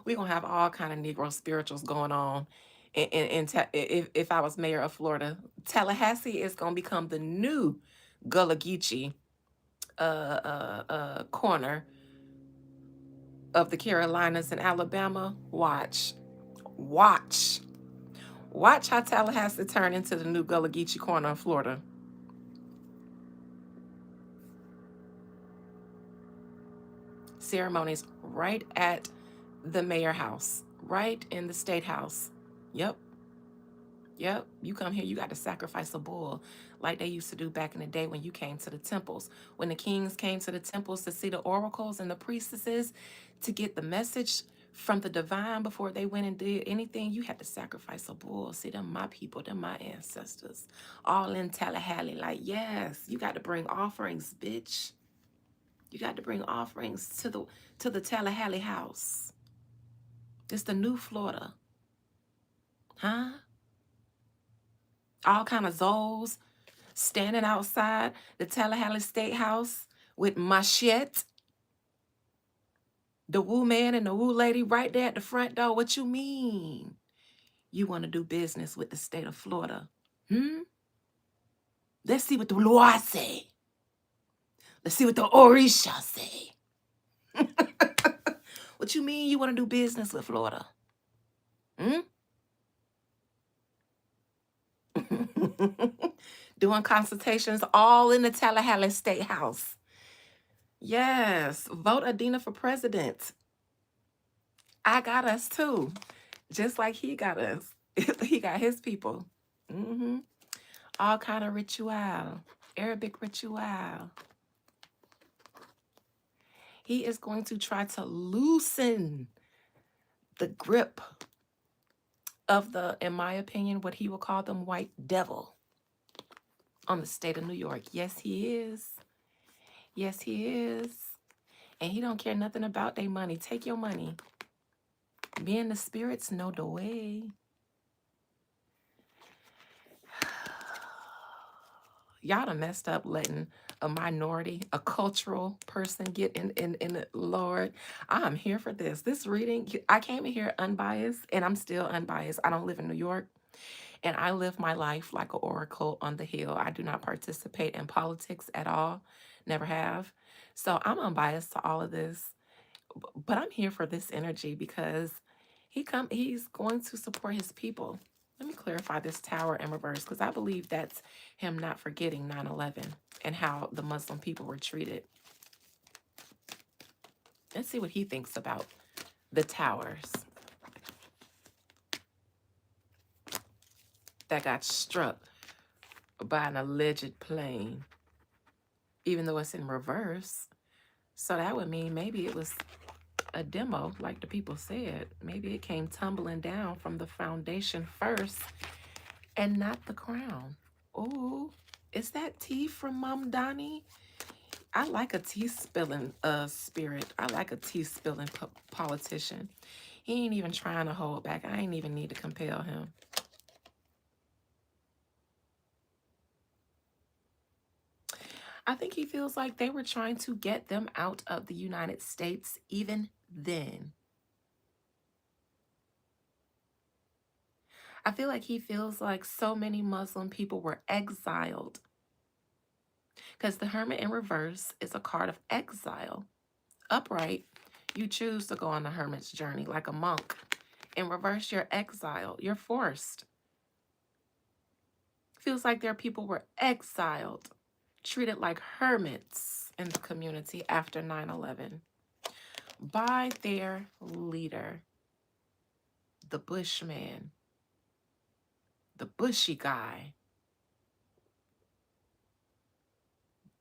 [SPEAKER 1] We're gonna have all kind of Negro spirituals going on. If I was mayor of Florida, Tallahassee is gonna become the new Gullah Geechee corner of the Carolinas and Alabama. Watch how Tallahassee turn into the new Gullah Geechee corner of Florida. ceremonies right at the mayor house, right in the state house. Yep. Yep, you come here, you got to sacrifice a bull like they used to do back in the day when you came to the temples. When the kings came to the temples to see the oracles and the priestesses to get the message from the divine before they went and did anything, you had to sacrifice a bull. See, them my people, them my ancestors. All in Tallahassee, like, yes, you got to bring offerings, bitch. You got to bring offerings to the Tallahassee house. It's the new Florida. Huh? All kind of Zoles standing outside the Tallahassee State House with machete, the woo man and the woo lady right there at the front door. What you mean? You want to do business with the state of Florida? Let's see what the law say. Let's see what the Orisha say. What you mean you want to do business with Florida? Doing consultations all in the Tallahassee State House. Yes, vote Adina for president. I got us too, just like he got us. He got his people. All kind of ritual, Arabic ritual. He is going to try to loosen the grip of the, in my opinion, what he will call them white devil on the state of New York. Yes, he is. Yes, he is. And he don't care nothing about their money. Take your money. Me and the spirits know the way. Y'all done messed up letting a minority, a cultural person get in the Lord. I'm here for this. This reading, I came in here unbiased, and I'm still unbiased. I don't live in New York, and I live my life like an oracle on the hill. I do not participate in politics at all. Never have. So I'm unbiased to all of this. But I'm here for this energy because he's going to support his people. Let me clarify this tower in reverse because I believe that's him not forgetting 9/11 and how the Muslim people were treated. Let's see what he thinks about the towers that got struck by an alleged plane, even though it's in reverse. So that would mean maybe it was a demo, like the people said. Maybe it came tumbling down from the foundation first and not the crown. Oh, is that tea from Mom Donnie? I like a tea spilling spirit. I like a tea spilling politician. He ain't even trying to hold back. I ain't even need to compel him. I think he feels like they were trying to get them out of the United States even then. I feel like he feels like so many Muslim people were exiled because the Hermit in reverse is a card of exile. Upright, you choose to go on the hermit's journey like a monk. In reverse, you're exiled. You're forced. Feels like their people were exiled, treated like hermits in the community after 9/11 by their leader, the Bushman, the bushy guy,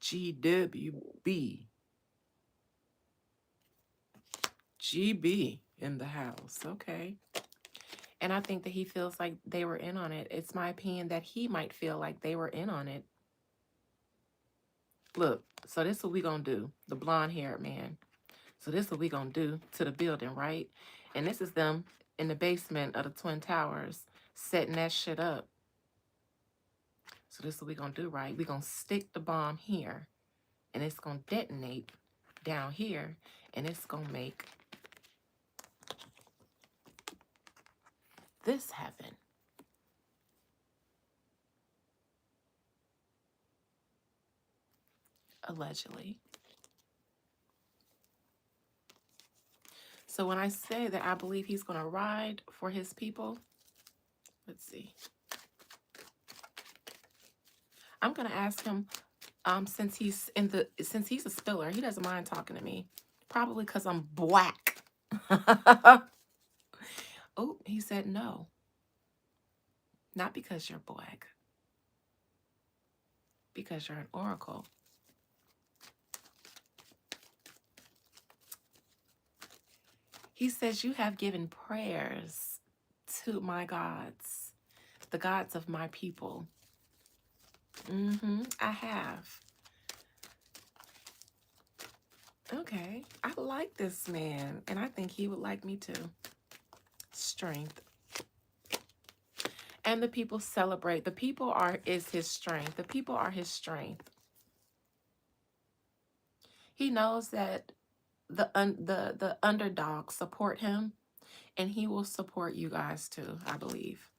[SPEAKER 1] GWB. GB in the house. Okay. And I think that he feels like they were in on it. It's my opinion that he might feel like they were in on it. Look, so this is what we gonna do. The blonde-haired man. So this is what we gonna do to the building, right? And this is them in the basement of the Twin Towers setting that shit up. So this is what we gonna do, right? We gonna stick the bomb here, and it's gonna detonate down here, and it's gonna make this happen. Allegedly. So when I say that I believe he's going to ride for his people, let's see. I'm going to ask him, since he's a spiller, he doesn't mind talking to me Probably because I'm black. Oh, he said no. Not because you're black, because you're an oracle. He says, you have given prayers to my gods, the gods of my people. I have. Okay, I like this man, and I think he would like me too. Strength. And the people celebrate. The people is his strength. The people are his strength. He knows that the underdogs support him, and he will support you guys too, I believe.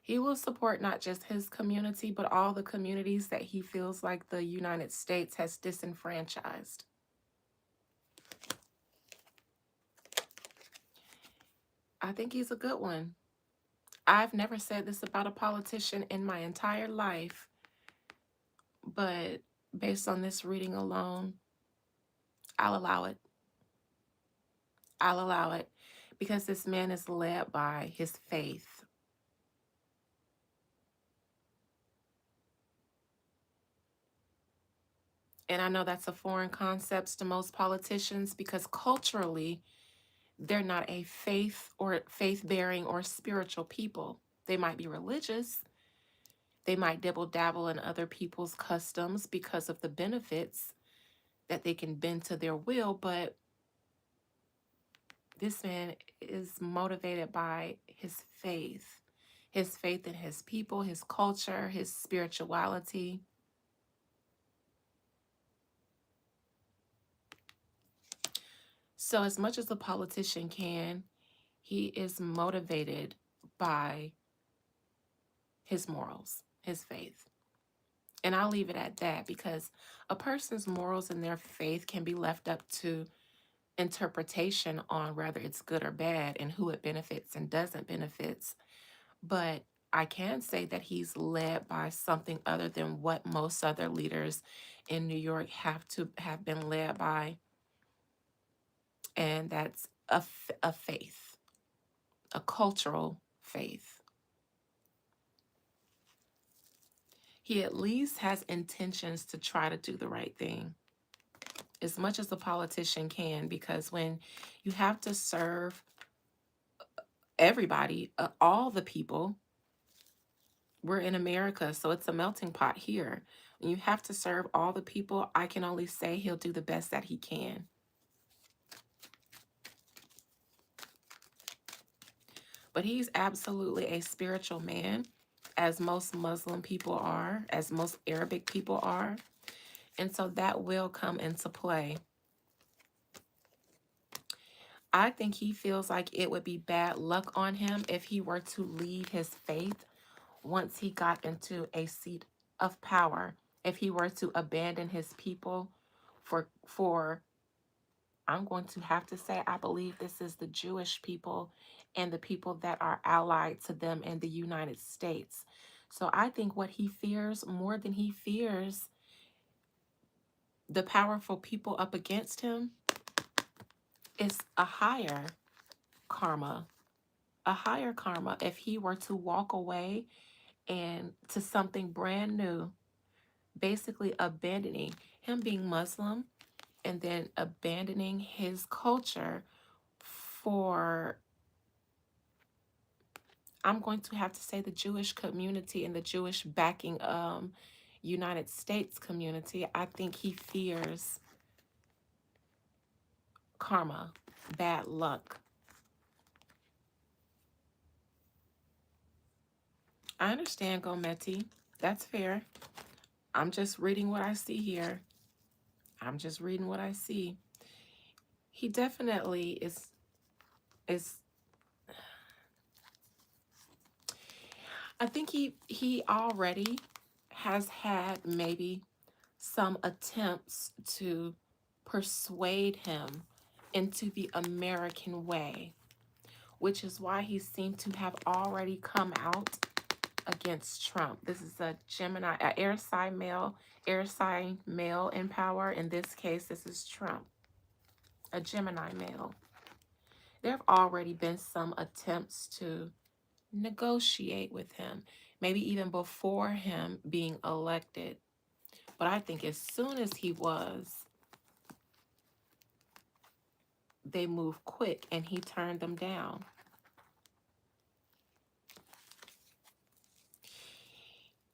[SPEAKER 1] He will support not just his community, but all the communities that he feels like the United States has disenfranchised. I think he's a good one. I've never said this about a politician in my entire life, but based on this reading alone, I'll allow it. I'll allow it because this man is led by his faith. And I know that's a foreign concept to most politicians because culturally, they're not a faith-bearing or spiritual people. They might be religious. They might dibble dabble in other people's customs because of the benefits that they can bend to their will, but this man is motivated by his faith in his people, his culture, his spirituality. So as much as a politician can, he is motivated by his morals, his faith. And I'll leave it at that because a person's morals and their faith can be left up to interpretation on whether it's good or bad and who it benefits and doesn't benefits. But I can say that he's led by something other than what most other leaders in New York have been led by, and that's a faith, a cultural faith. He at least has intentions to try to do the right thing as much as a politician can, because when you have to serve everybody, all the people, we're in America, so it's a melting pot here. When you have to serve all the people, I can only say he'll do the best that he can. But he's absolutely a spiritual man, as most Muslim people are, as most Arabic people are. And so that will come into play. I think he feels like it would be bad luck on him if he were to leave his faith once he got into a seat of power. If he were to abandon his people for I'm going to have to say, I believe this is the Jewish people and the people that are allied to them in the United States. So I think what he fears more than he fears the powerful people up against him is a higher karma. A higher karma if he were to walk away and to something brand new, basically abandoning him being Muslim and then abandoning his culture for, I'm going to have to say, the Jewish community and the Jewish backing United States community. I think he fears karma, bad luck. I understand, Gometi. That's fair. I'm just reading what I see here. I'm just reading what I see. He definitely is I think he already has had maybe some attempts to persuade him into the American way, which is why he seemed to have already come out against Trump. This is a Gemini, air sign male in power. In this case, this is Trump, a Gemini male. There have already been some attempts to negotiate with him, maybe even before him being elected. But I think as soon as he was, they moved quick and he turned them down.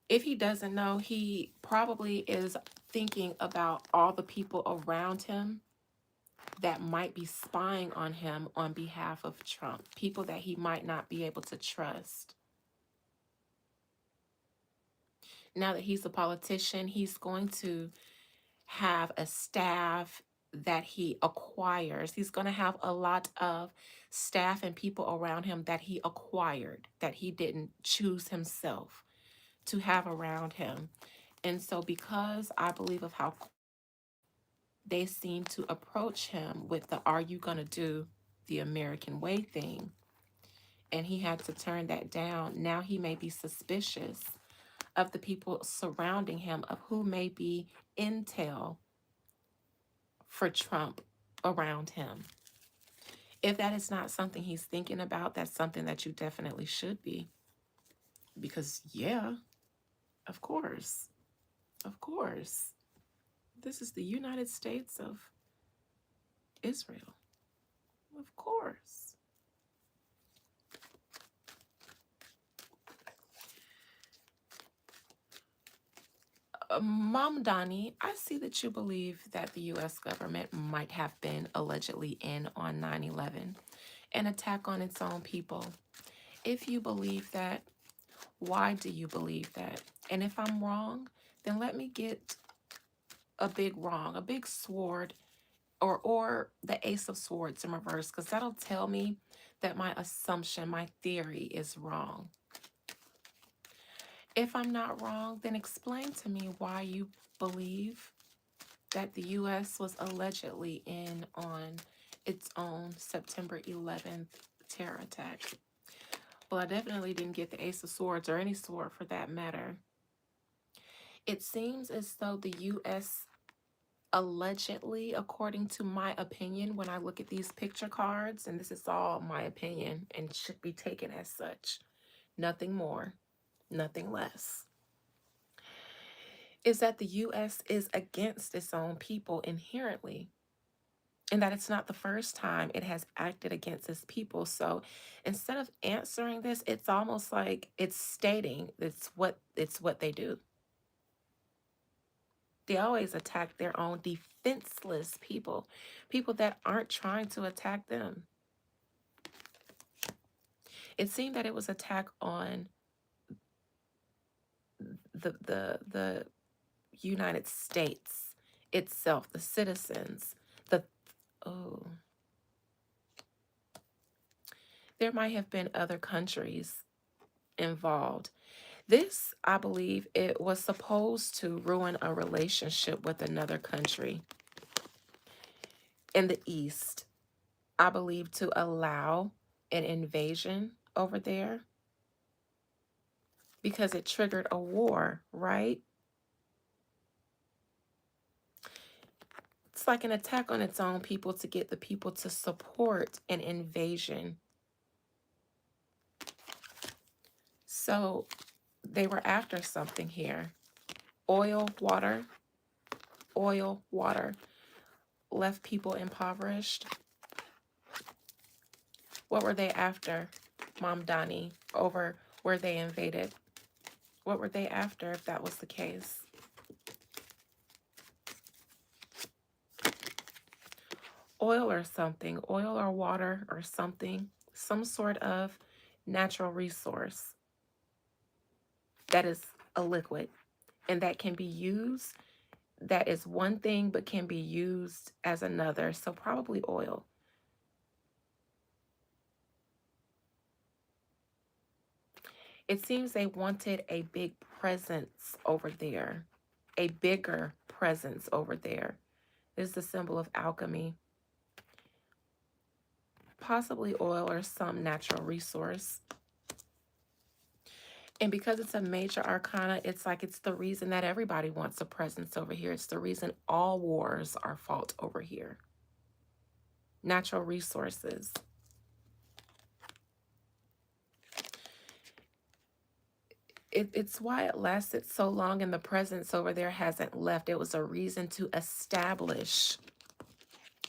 [SPEAKER 1] If he doesn't know, he probably is thinking about all the people around him that might be spying on him on behalf of Trump, people that he might not be able to trust. Now that he's a politician, he's going to have a staff that he acquires. He's going to have a lot of staff and people around him that he acquired, that he didn't choose himself to have around him. And so, because I believe of how they seem to approach him with the "are you going to do the American way" thing, and he had to turn that down, now he may be suspicious of the people surrounding him, of who may be intel for Trump around him. If that is not something he's thinking about, that's something that you definitely should be. Because, yeah, of course, of course, this is the United States of Israel. Of course. Mom Donnie, I see that you believe that the U.S. government might have been allegedly in on 9/11, an attack on its own people. If you believe that, why do you believe that? And if I'm wrong, then let me get a big wrong, a big sword, or the Ace of Swords in reverse, because that'll tell me that my assumption, my theory is wrong. If I'm not wrong, then explain to me why you believe that the U.S. was allegedly in on its own September 11th terror attack. Well, I definitely didn't get the Ace of Swords, or any sword for that matter. It seems as though the U.S. allegedly, according to my opinion, when I look at these picture cards, and this is all my opinion and should be taken as such, nothing more, nothing less, is that the U.S. is against its own people inherently, and that it's not the first time it has acted against its people. So instead of answering this, it's almost like it's stating it's what they do. They always attack their own defenseless people, people that aren't trying to attack them. It seemed that it was attack on the United States itself, the citizens. The oh, there might have been other countries involved. This, I believe, it was supposed to ruin a relationship with another country in the East. I believe to allow an invasion over there because it triggered a war, right? It's like an attack on its own people to get the people to support an invasion. So they were after something here. Oil, water, left people impoverished. What were they after, Mom Donnie, over where they invaded? What were they after if that was the case? Oil or something, oil or water or something, some sort of natural resource that is a liquid and that can be used, that is one thing but can be used as another. So probably oil. It seems they wanted a big presence over there, a bigger presence over there. This is the symbol of alchemy. Possibly oil or some natural resource. And because it's a major arcana, it's like it's the reason that everybody wants a presence over here. It's the reason all wars are fought over here. Natural resources. It's why it lasted so long and the presence over there hasn't left. It was a reason to establish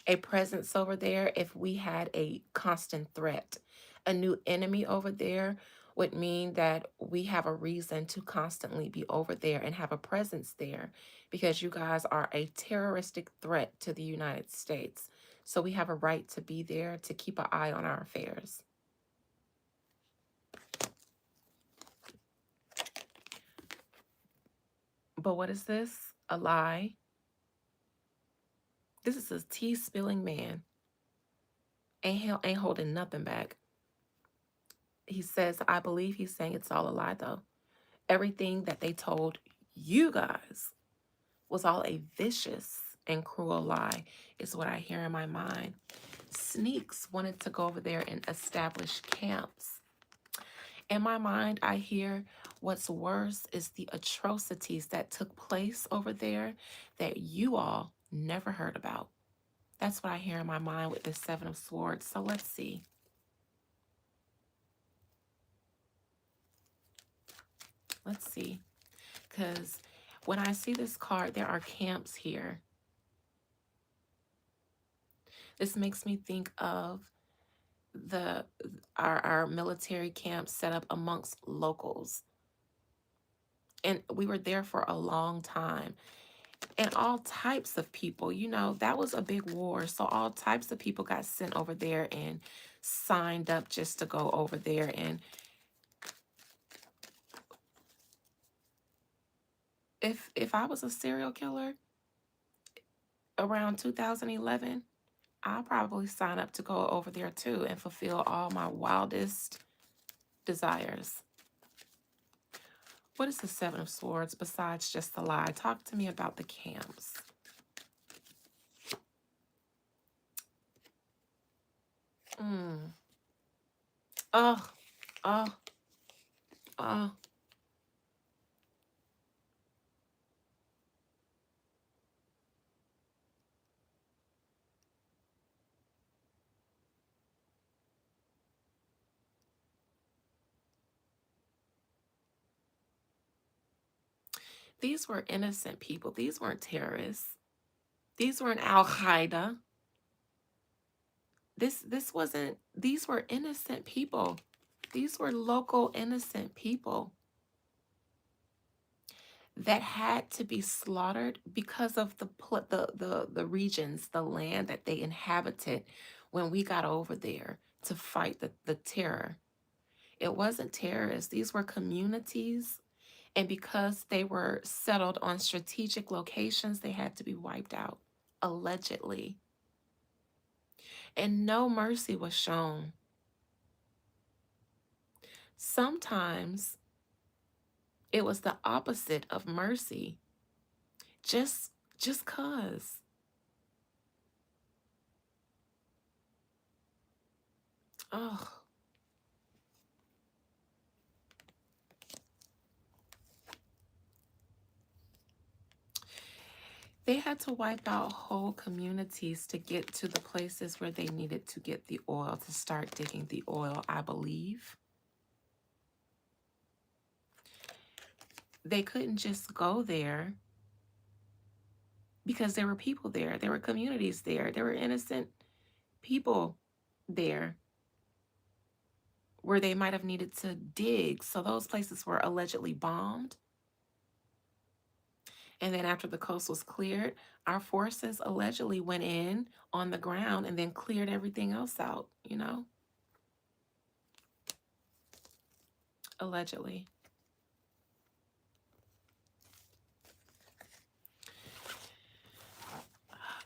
[SPEAKER 1] a presence over there if we had a constant threat. A new enemy over there would mean that we have a reason to constantly be over there and have a presence there because you guys are a terroristic threat to the United States. So we have a right to be there to keep an eye on our affairs. But what is this? A lie? This is a tea spilling man. Ain't holding nothing back. He says, I believe he's saying it's all a lie though. Everything that they told you guys was all a vicious and cruel lie, is what I hear in my mind. Sneaks wanted to go over there and establish camps. In my mind, I hear what's worse is the atrocities that took place over there that you all never heard about. That's what I hear in my mind with this Seven of Swords. So let's see. Let's see. Because when I see this card, there are camps here. This makes me think of our military camps set up amongst locals. And we were there for a long time. And all types of people, you know, that was a big war. So all types of people got sent over there and signed up just to go over there. And if I was a serial killer around 2011, I'll probably sign up to go over there too and fulfill all my wildest desires. What is the Seven of Swords besides just the lie? Talk to me about the camps. Oh, oh, oh. These were innocent people. These weren't terrorists. These weren't Al Qaeda. This wasn't. These were innocent people. These were local innocent people that had to be slaughtered because of the regions, the land that they inhabited when we got over there to fight the terror. It wasn't terrorists. These were communities. And because they were settled on strategic locations, they had to be wiped out, allegedly. And no mercy was shown. Sometimes it was the opposite of mercy. Just cause. Oh. They had to wipe out whole communities to get to the places where they needed to get the oil, to start digging the oil, I believe. They couldn't just go there because there were people there. There were communities there. There were innocent people there where they might have needed to dig. So those places were allegedly bombed. And then after the coast was cleared, our forces allegedly went in on the ground and then cleared everything else out, you know? Allegedly.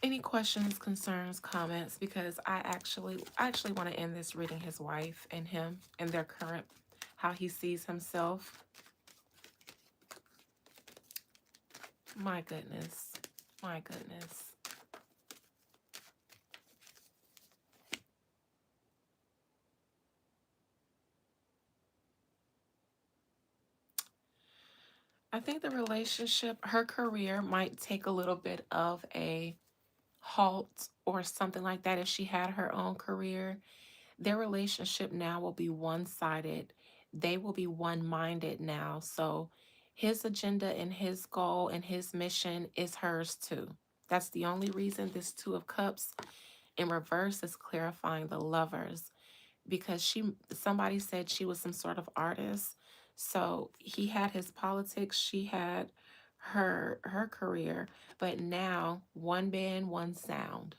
[SPEAKER 1] Any questions, concerns, comments? Because I actually want to end this reading his wife and him and their current, how he sees himself. My goodness. My goodness. I think the relationship, her career might take a little bit of a halt or something like that if she had her own career. Their relationship now will be one sided. They will be one minded now. So his agenda and his goal and his mission is hers too. That's the only reason this Two of Cups in reverse is clarifying the lovers, because somebody said she was some sort of artist. So he had his politics, she had her career, but now one band, one sound.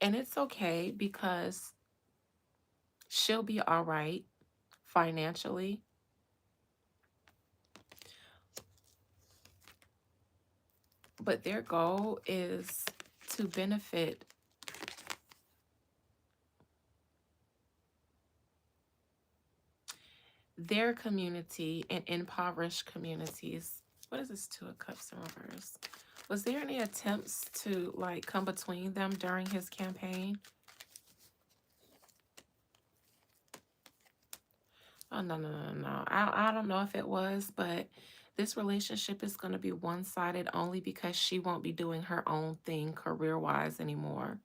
[SPEAKER 1] And it's okay because she'll be all right financially, but their goal is to benefit their community and impoverished communities. What is this Two of Cups in reverse? Was there any attempts to like come between them during his campaign? Oh, no, no, no, no. I don't know if it was, but this relationship is going to be one sided only because she won't be doing her own thing career wise anymore.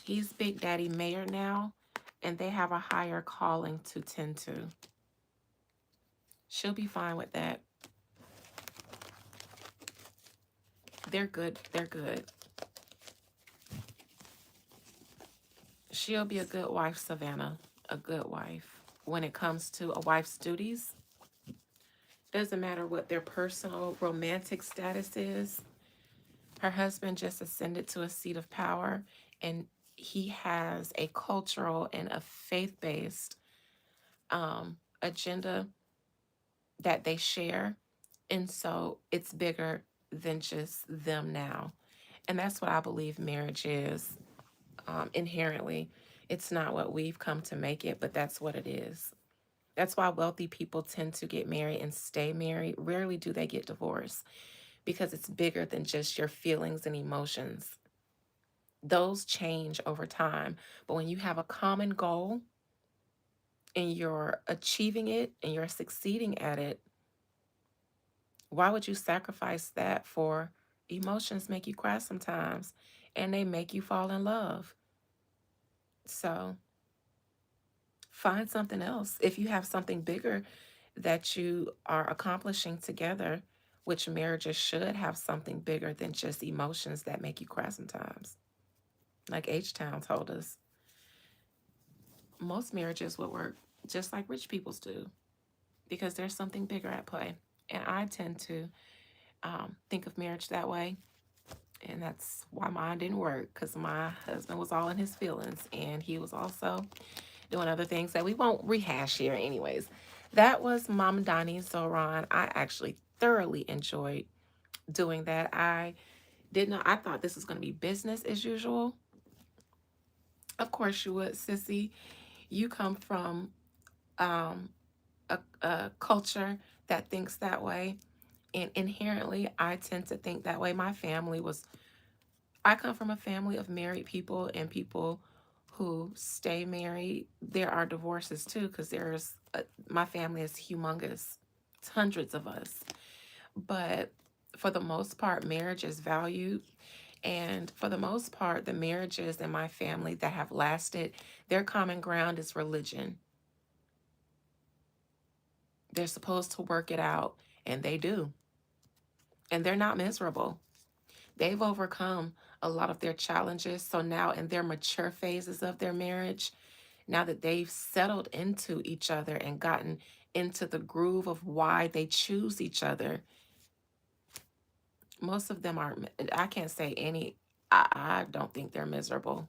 [SPEAKER 1] He's Big Daddy Mayor now, and they have a higher calling to tend to. She'll be fine with that. They're good. They're good. She'll be a good wife, Savannah. A good wife. When it comes to a wife's duties, doesn't matter what their personal romantic status is. Her husband just ascended to a seat of power, and he has a cultural and a faith-based agenda that they share. And so it's bigger than just them now. And that's what I believe marriage is inherently. It's not what we've come to make it, but that's what it is. That's why wealthy people tend to get married and stay married. Rarely do they get divorced because it's bigger than just your feelings and emotions. Those change over time. But when you have a common goal and you're achieving it and you're succeeding at it, why would you sacrifice that for emotions? Make you cry sometimes and they make you fall in love. So find something else. If you have something bigger that you are accomplishing together, which marriages should have something bigger than just emotions that make you cry sometimes. Like H Town told us, most marriages would work just like rich people's do because there's something bigger at play. And I tend to think of marriage that way. And that's why mine didn't work, because my husband was all in his feelings and he was also doing other things that we won't rehash here, anyways. That was Mama Donnie Zohran. I actually thoroughly enjoyed doing that. I did not, I thought this was going to be business as usual. Of course you would, sissy. You come from um, a culture that thinks that way. And inherently, I tend to think that way. I come from a family of married people and people who stay married. There are divorces too, because my family is humongous. It's hundreds of us. But for the most part, marriage is valued. And for the most part, the marriages in my family that have lasted, their common ground is religion. They're supposed to work it out, and they do. And they're not miserable. They've overcome a lot of their challenges. So now, in their mature phases of their marriage, now that they've settled into each other and gotten into the groove of why they choose each other, most of them aren't. I can't say any. I don't think they're miserable.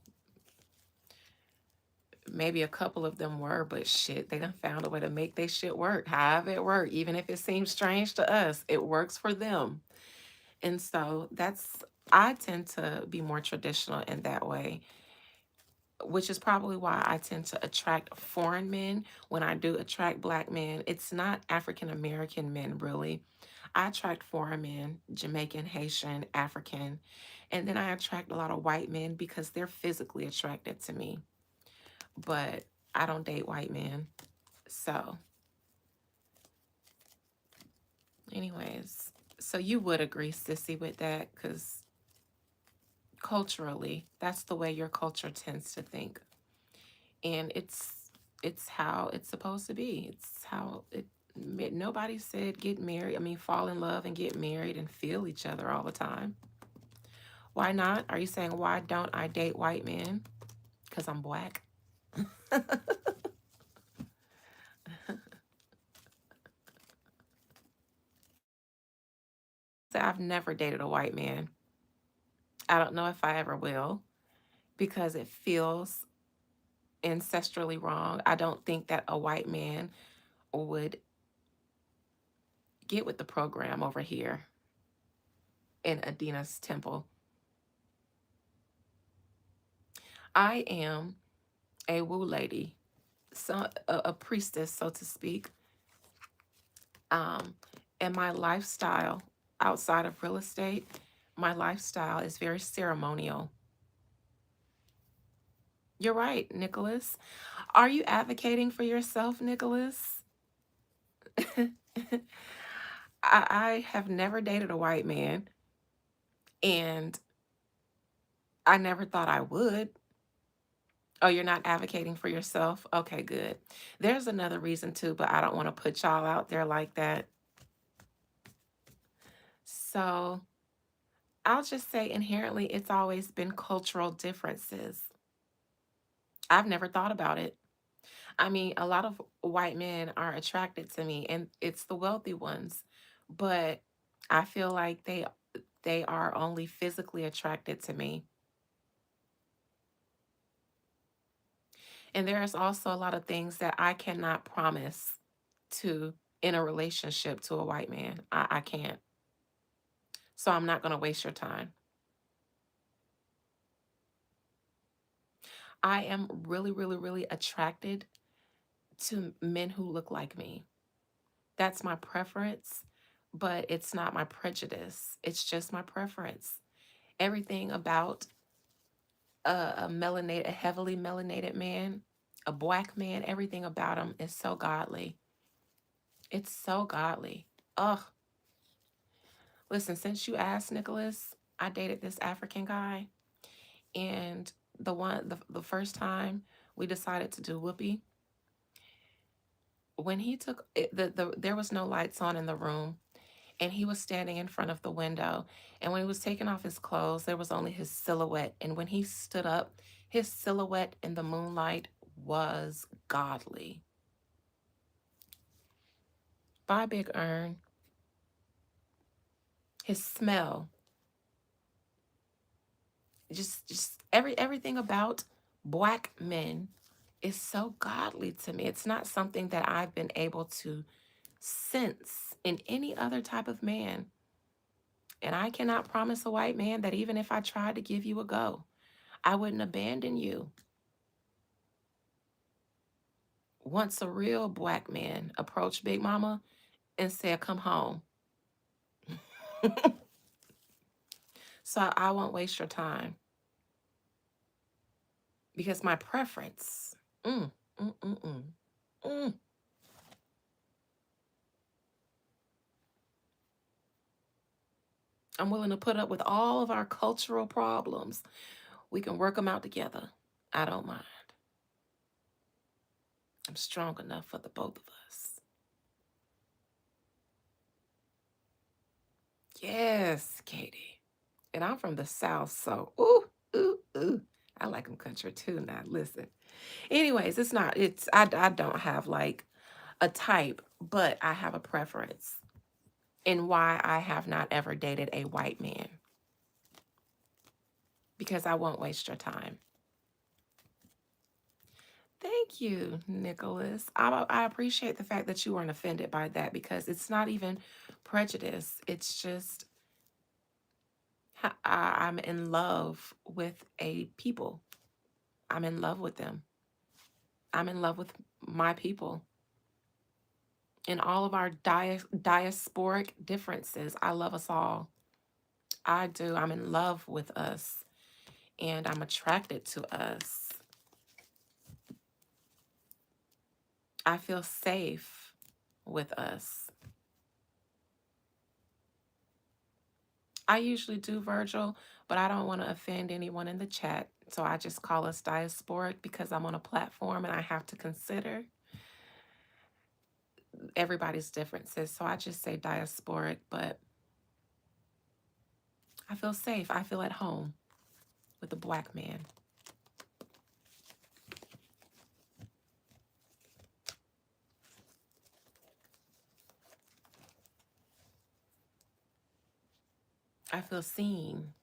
[SPEAKER 1] Maybe a couple of them were, but shit, they done found a way to make their shit work. However it worked, even if it seems strange to us, it works for them. And so I tend to be more traditional in that way, which is probably why I tend to attract foreign men. When I do attract black men, it's not African American men, really. I attract foreign men, Jamaican, Haitian, African, and then I attract a lot of white men because they're physically attracted to me. But I don't date white men. So, anyways, so you would agree, Sissy, with that because culturally, that's the way your culture tends to think, and it's how it's supposed to be. It's how it. Nobody said get married. I mean, fall in love and get married and feel each other all the time. Why not? Are you saying why don't I date white men? Because I'm black. So I've never dated a white man. I don't know if I ever will because it feels ancestrally wrong. I don't think that a white man would get with the program over here in Adina's temple. I am a woo lady, so a priestess, so to speak. Um, and my lifestyle outside of real estate, my lifestyle is very ceremonial. You're right, Nicholas. Are you advocating for yourself, Nicholas? I have never dated a white man, and I never thought I would. Oh, you're not advocating for yourself? Okay, good. There's another reason too, but I don't want to put y'all out there like that. So I'll just say inherently, it's always been cultural differences. I've never thought about it. I mean, a lot of white men are attracted to me, and it's the wealthy ones, but I feel like they are only physically attracted to me. And there's also a lot of things that I cannot promise to in a relationship to a white man. I can't. So I'm not going to waste your time. I am really, really, really attracted to men who look like me. That's my preference, but it's not my prejudice. It's just my preference. Everything about a heavily melanated man, a black man, everything about him is so godly. It's so godly. Ugh. Listen, since you asked, Nicholas, I dated this African guy, and the first time we decided to do whoopee, when he took it, there was no lights on in the room, and he was standing in front of the window, and when he was taking off his clothes, there was only his silhouette, and when he stood up, his silhouette in the moonlight was godly. Bye, Big Earn. His smell, just everything about black men is so godly to me. It's not something that I've been able to sense in any other type of man. And I cannot promise a white man that even if I tried to give you a go, I wouldn't abandon you. Once a real black man approached Big Mama and said, "Come home." So I won't waste your time because my preference, mm, mm, mm, mm, mm, I'm willing to put up with all of our cultural problems. We can work them out together. I don't mind. I'm strong enough for the both of us. Yes, Katie. And I'm from the South, so ooh, ooh, ooh. I like them country too. Now, listen. Anyways, I don't have like a type, but I have a preference in why I have not ever dated a white man because I won't waste your time. Thank you, Nicholas. I appreciate the fact that you weren't offended by that because it's not even prejudice. It's just I'm in love with a people. I'm in love with them. I'm in love with my people and all of our diasporic differences. I love us all. I do. I'm in love with us and I'm attracted to us. I feel safe with us. I usually do, Virgil, but I don't want to offend anyone in the chat. So I just call us diasporic because I'm on a platform and I have to consider everybody's differences. So I just say diasporic, but I feel safe. I feel at home with a black man. I feel seen.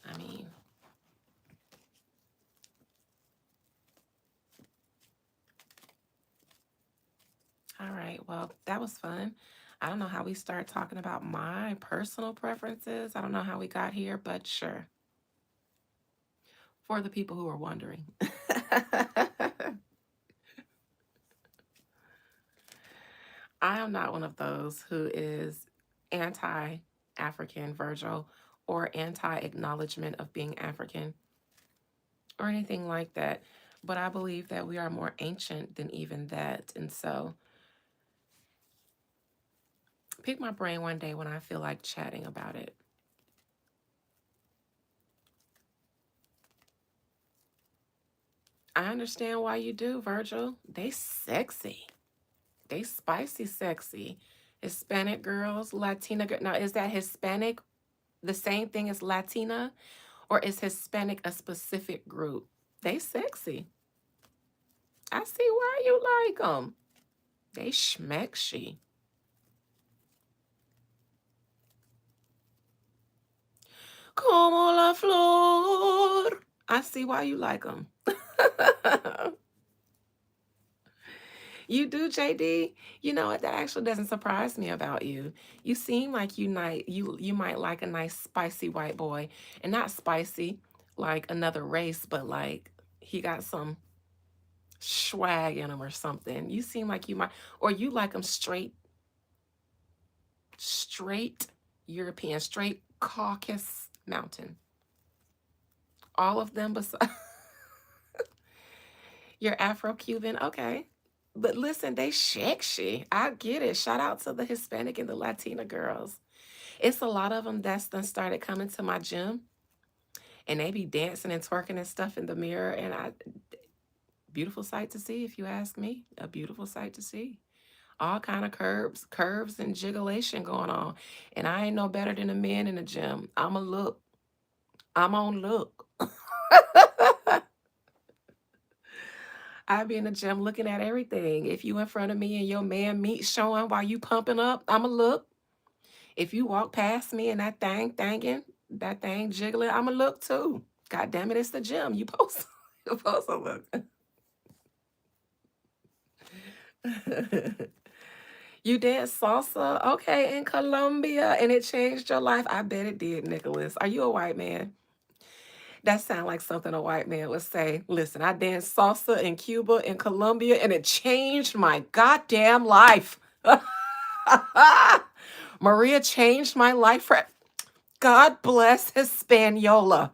[SPEAKER 1] I mean, all right. Well, that was fun. I don't know how we start talking about my personal preferences. I don't know how we got here, but sure. For the people who are wondering. I am not one of those who is anti African, Virgil, or anti acknowledgement of being African or anything like that. But I believe that we are more ancient than even that. And so pick my brain one day when I feel like chatting about it. I understand why you do, Virgil. They sexy. They spicy sexy. Hispanic girls, Latina girl. Now, is that Hispanic the same thing as Latina? Or is Hispanic a specific group? They sexy. I see why you like them. They schmexy. Como la flor. I see why you like them. You do, JD. You know what? That actually doesn't surprise me about you. You seem like you might like a nice spicy white boy, and not spicy like another race, but like he got some swag in him or something. You seem like you might, or you like him straight European, straight Caucasus Mountain. All of them besides your Afro-Cuban. Okay. But listen, they sexy. I get it. Shout out to the Hispanic and the Latina girls. It's a lot of them that's done started coming to my gym and they be dancing and twerking and stuff in the mirror. And beautiful sight to see, if you ask me. A beautiful sight to see. All kind of curves and jigglation going on. And I ain't no better than the men in the gym. I'm a look. I'm on look. I be in the gym looking at everything. If you in front of me and your man meat showing while you pumping up, I'ma look. If you walk past me and that thing jiggling, I'ma look too. God damn it, it's the gym. You post you supposed to look. You dance salsa, okay, in Colombia, and it changed your life. I bet it did, Nicholas. Are you a white man? That sounds like something a white man would say. Listen, I danced salsa in Cuba and Colombia, and it changed my goddamn life. Maria changed my life for God bless Hispaniola.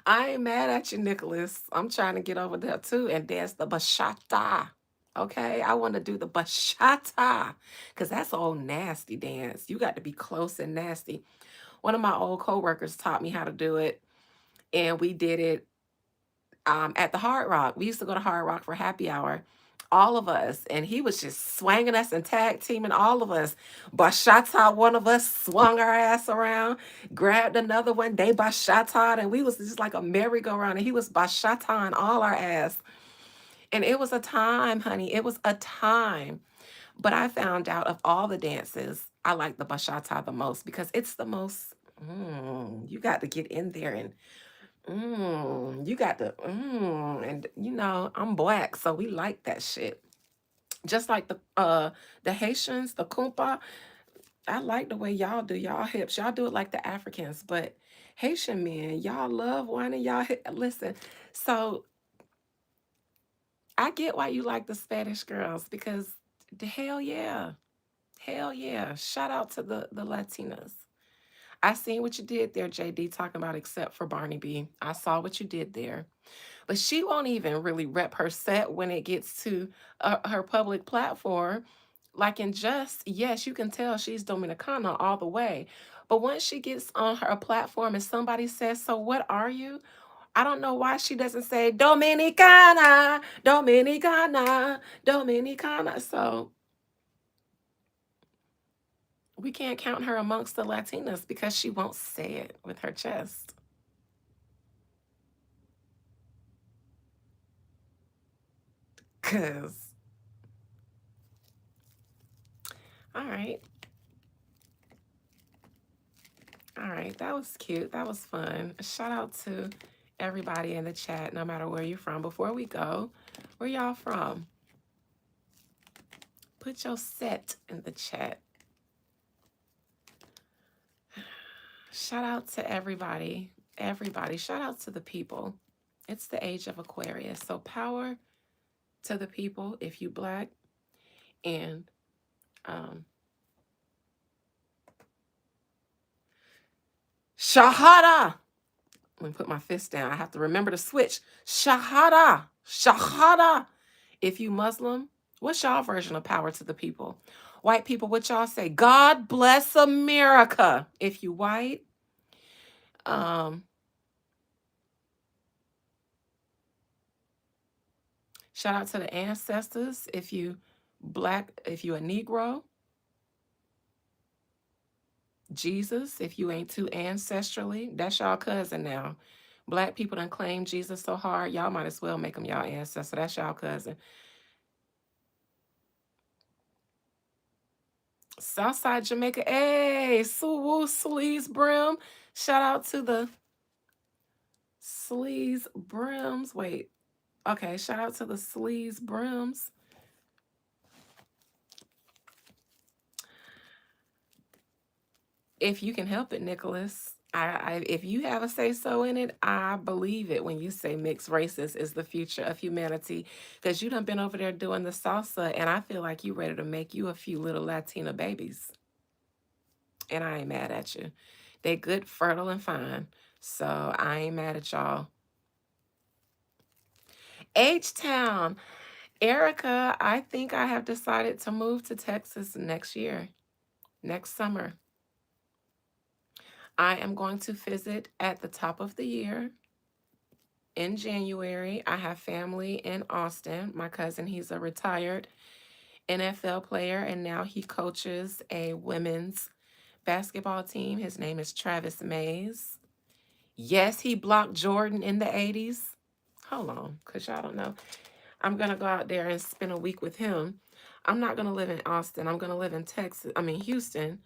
[SPEAKER 1] I ain't mad at you, Nicholas. I'm trying to get over there too and dance the bachata. Okay, I want to do the bachata because that's an old nasty dance. You got to be close and nasty. One of my old coworkers taught me how to do it, and we did it at the Hard Rock. We used to go to Hard Rock for happy hour, all of us, and he was just swanging us and tag teaming all of us. Bachata, one of us swung our ass around, grabbed another one, they bachata, and we was just like a merry-go-round, and he was bachata all our ass. And it was a time, honey. It was a time. But I found out of all the dances, I like the bachata the most because it's the most. You got to get in there and you got to, and you know, I'm black, so we like that shit. Just like the Haitians, the kumpa. I like the way y'all do y'all hips. Y'all do it like the Africans, but Haitian men, y'all love whining y'all hip. Listen, so I get why you like the Spanish girls because the hell yeah. Hell yeah. Shout out to the Latinas. I seen what you did there, JD, talking about except for Barney B. I saw what you did there. But she won't even really rep her set when it gets to her public platform. Like in Just, yes, you can tell she's Dominicana all the way. But once she gets on her platform and somebody says, "So what are you?" I don't know why she doesn't say Dominicana, Dominicana, Dominicana. So we can't count her amongst the Latinas because she won't say it with her chest. Cause, all right, all right, that was cute. That was fun. Shout out to everybody in the chat, no matter where you're from. Before we go, where y'all from? Put your set in the chat. Shout out to everybody. Everybody. Shout out to the people. It's the age of Aquarius. So power to the people if you Black. And Shahada. Let me put my fist down. I have to remember to switch. Shahada. Shahada. If you Muslim, what's y'all version of power to the people? White people, what y'all say? God bless America. If you white, shout out to the ancestors. If you Black, if you a Negro, Jesus, if you ain't too ancestrally, that's y'all cousin now. Black people done claim Jesus so hard, y'all might as well make them y'all ancestor. That's y'all cousin. Southside Jamaica, hey, Suwu, Sleaze Brim. Shout out to the Sleaze Brims. Wait, okay, shout out to the Sleaze Brims. If you can help it, Nicholas. If you have a say so in it, I believe it when you say mixed races is the future of humanity. Because you done been over there doing the salsa, and I feel like you ready to make you a few little Latina babies. And I ain't mad at you. They good, fertile, and fine. So I ain't mad at y'all. H-Town. Erica, I think I have decided to move to Texas next year, next summer. I am going to visit at the top of the year in January. I have family in Austin. My cousin, he's a retired NFL player, and now he coaches a women's basketball team. His name is Travis Mays. Yes, he blocked Jordan in the 80s. Hold on, because y'all don't know. I'm going to go out there and spend a week with him. I'm not going to live in Austin. I'm going to live in Houston.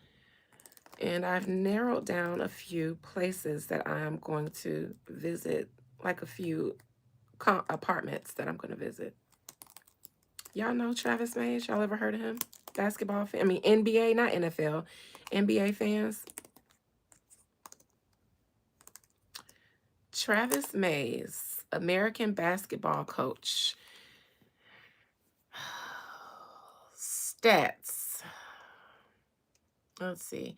[SPEAKER 1] And I've narrowed down a few places that I am going to visit, like a few apartments that I'm going to visit. Y'all know Travis Mays? Y'all ever heard of him? Basketball fan? I mean, NBA, not NFL. NBA fans? Travis Mays, American basketball coach. Stats. Let's see.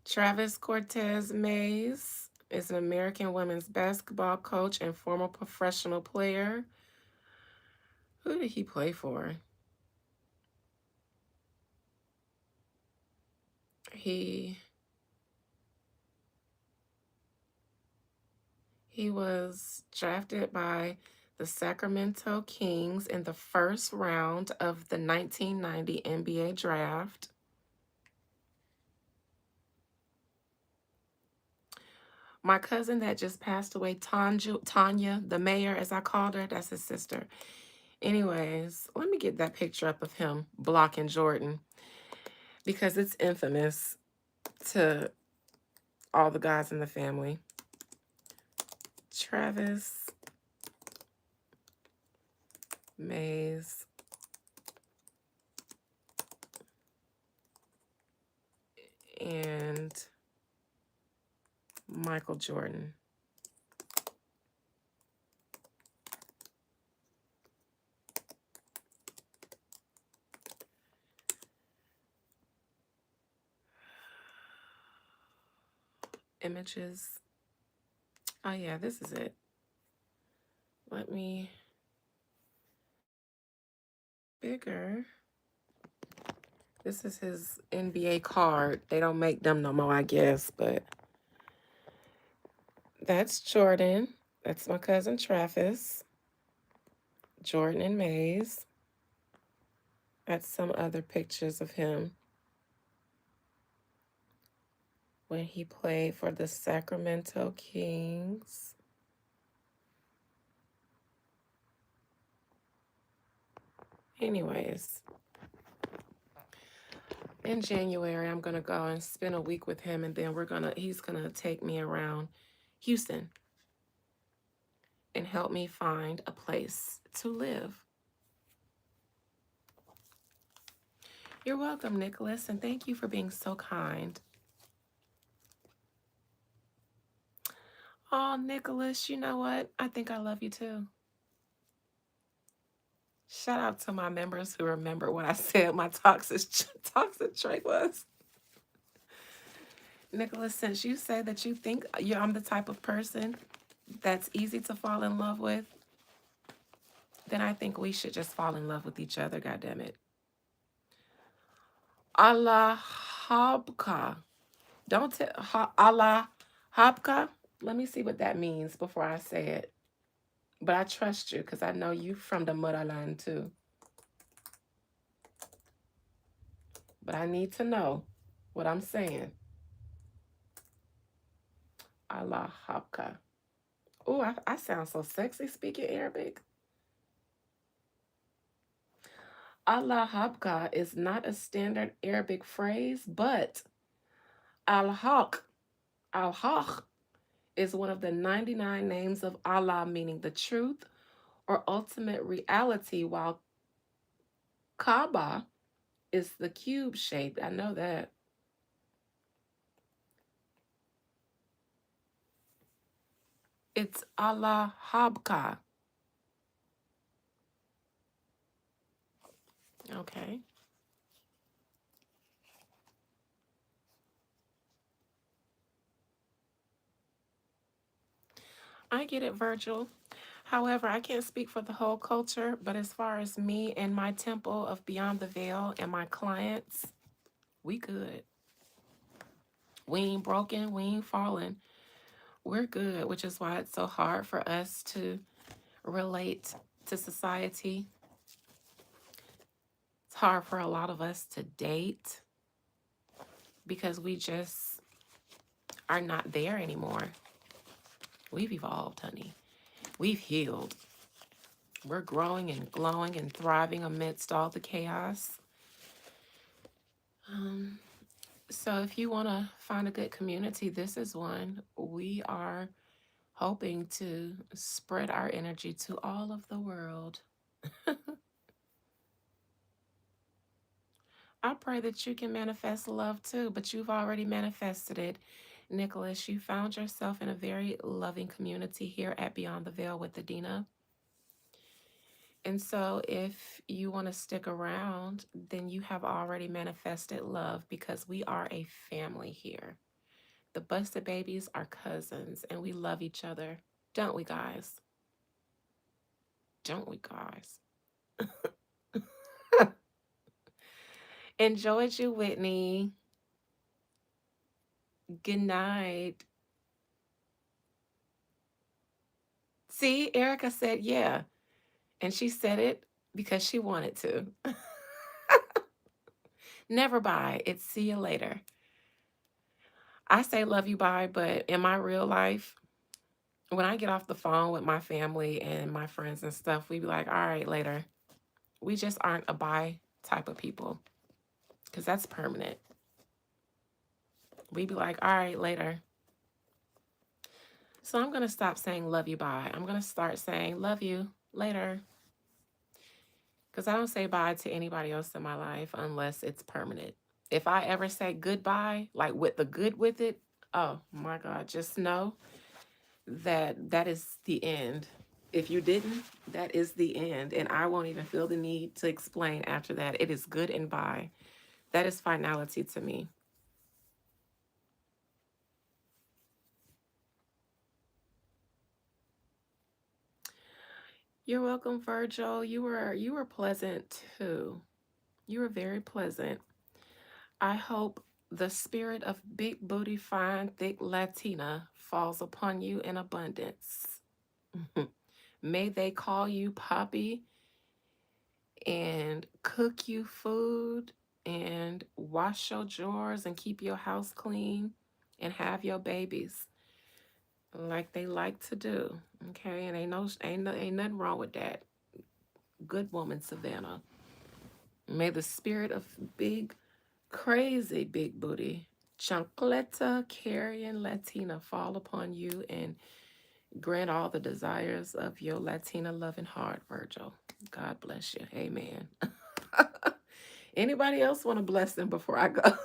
[SPEAKER 1] Travis Cortez Mays is an American women's basketball coach and former professional player. Who did he play for? He was drafted by the Sacramento Kings in the first round of the 1990 NBA draft. My cousin that just passed away, Tanya, the mayor, as I called her, that's his sister. Anyways, let me get that picture up of him blocking Jordan because it's infamous to all the guys in the family. Travis Mays and Michael Jordan. images. Oh, yeah, this is it. Let me bigger. This is his NBA card. They don't make them no more, I guess, but that's Jordan. That's my cousin Travis. Jordan and Mays. That's some other pictures of him when he played for the Sacramento Kings. Anyways, in January, I'm gonna go and spend a week with him, and then he's gonna take me around Houston and help me find a place to live. You're welcome, Nicholas, and thank you for being so kind. Oh, Nicholas, you know what? I think I love you too. Shout out to my members who remember what I said my toxic trait was. Nicholas, since you say that you think I'm the type of person that's easy to fall in love with, then I think we should just fall in love with each other, goddammit. Allah Habka. Don't tell Allah Habka. Let me see what that means before I say it. But I trust you because I know you from the motherland too. But I need to know what I'm saying. Allah Habka. Oh, I sound so sexy speaking Arabic. Allah Habka is not a standard Arabic phrase, but Al-Haq, Al-Haq is one of the 99 names of Allah, meaning the truth or ultimate reality, while Kaaba is the cube shape. I know that. It's Allah Habka. Okay. I get it, Virgil. However, I can't speak for the whole culture, but as far as me and my temple of Beyond the Veil and my clients, we good. We ain't broken, we ain't fallen. We're good, which is why it's so hard for us to relate to society. It's hard for a lot of us to date because we just are not there anymore. We've evolved, honey. We've healed. We're growing and glowing and thriving amidst all the chaos. Um, so if you want to find a good community, this is one. We are hoping to spread our energy to all of the world. I pray that you can manifest love too, but you've already manifested it. Nicholas, you found yourself in a very loving community here at Beyond the Veil with Adina. And so, if you want to stick around, then you have already manifested love because we are a family here. The Busted Babies are cousins and we love each other. Don't we, guys? Don't we, guys? Enjoyed you, Whitney. Good night. See, Erica said, yeah. And she said it because she wanted to. Never bye. It's see you later. I say love you bye, but in my real life, when I get off the phone with my family and my friends and stuff, we be like, all right, later. We just aren't a bye type of people because that's permanent. We be like, all right, later. So I'm going to stop saying love you bye. I'm going to start saying love you later. Because I don't say bye to anybody else in my life unless it's permanent. If I ever say goodbye, like with the good with it, oh my God, just know that that is the end. If you didn't, that is the end. And I won't even feel the need to explain after that. It is good and bye. That is finality to me. You're welcome, Virgil. You were pleasant too. You were very pleasant. I hope the spirit of big booty, fine, thick Latina falls upon you in abundance. May they call you Poppy and cook you food and wash your drawers and keep your house clean and have your babies like they like to do. Okay, and ain't nothing wrong with that. Good woman, Savannah. May the spirit of big, crazy big booty, chancleta carrying Latina fall upon you and grant all the desires of your Latina loving heart, Virgil. God bless you. Amen. Anybody else want to bless them before I go?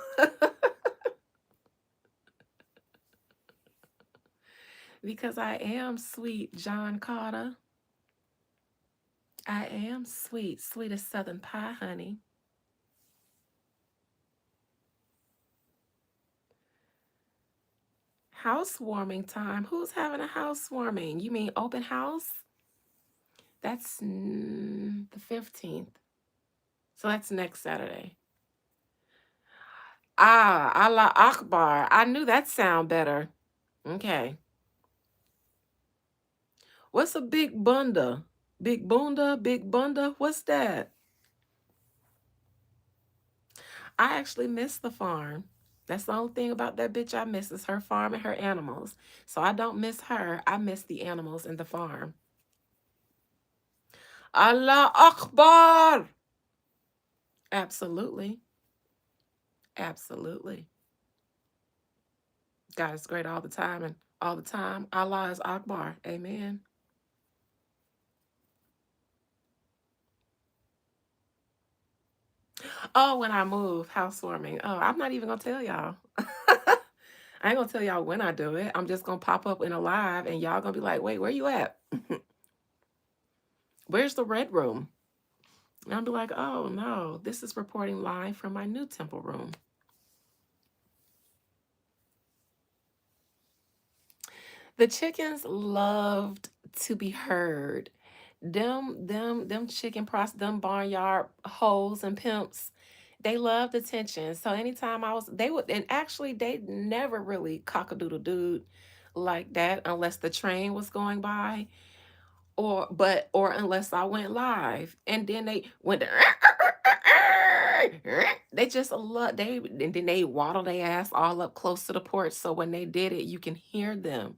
[SPEAKER 1] Because I am sweet, John Carter. I am sweet, sweet as Southern pie, honey. Housewarming time. Who's having a housewarming? You mean open house? That's the 15th. So that's next Saturday. Ah, Allah Akbar. I knew that sound better. Okay. What's a big bunda? Big bunda, big bunda? What's that? I actually miss the farm. That's the only thing about that bitch I miss is her farm and her animals. So I don't miss her. I miss the animals and the farm. Allah Akbar. Absolutely. Absolutely. God is great all the time and all the time. Allah is Akbar. Amen. Oh, when I move, housewarming. Oh, I'm not even gonna tell y'all. I ain't gonna tell y'all when I do it. I'm just gonna pop up in a live and y'all gonna be like, wait, where you at? Where's the red room? And I'll be like, oh no, this is reporting live from my new temple room. The chickens loved to be heard. Them chicken them barnyard hoes and pimps, they loved attention. So anytime they would, and actually they never really cock-a-doodle doo like that unless the train was going by or unless I went live. And then they went to, they just love they and then they waddle their ass all up close to the porch. So when they did it, you can hear them.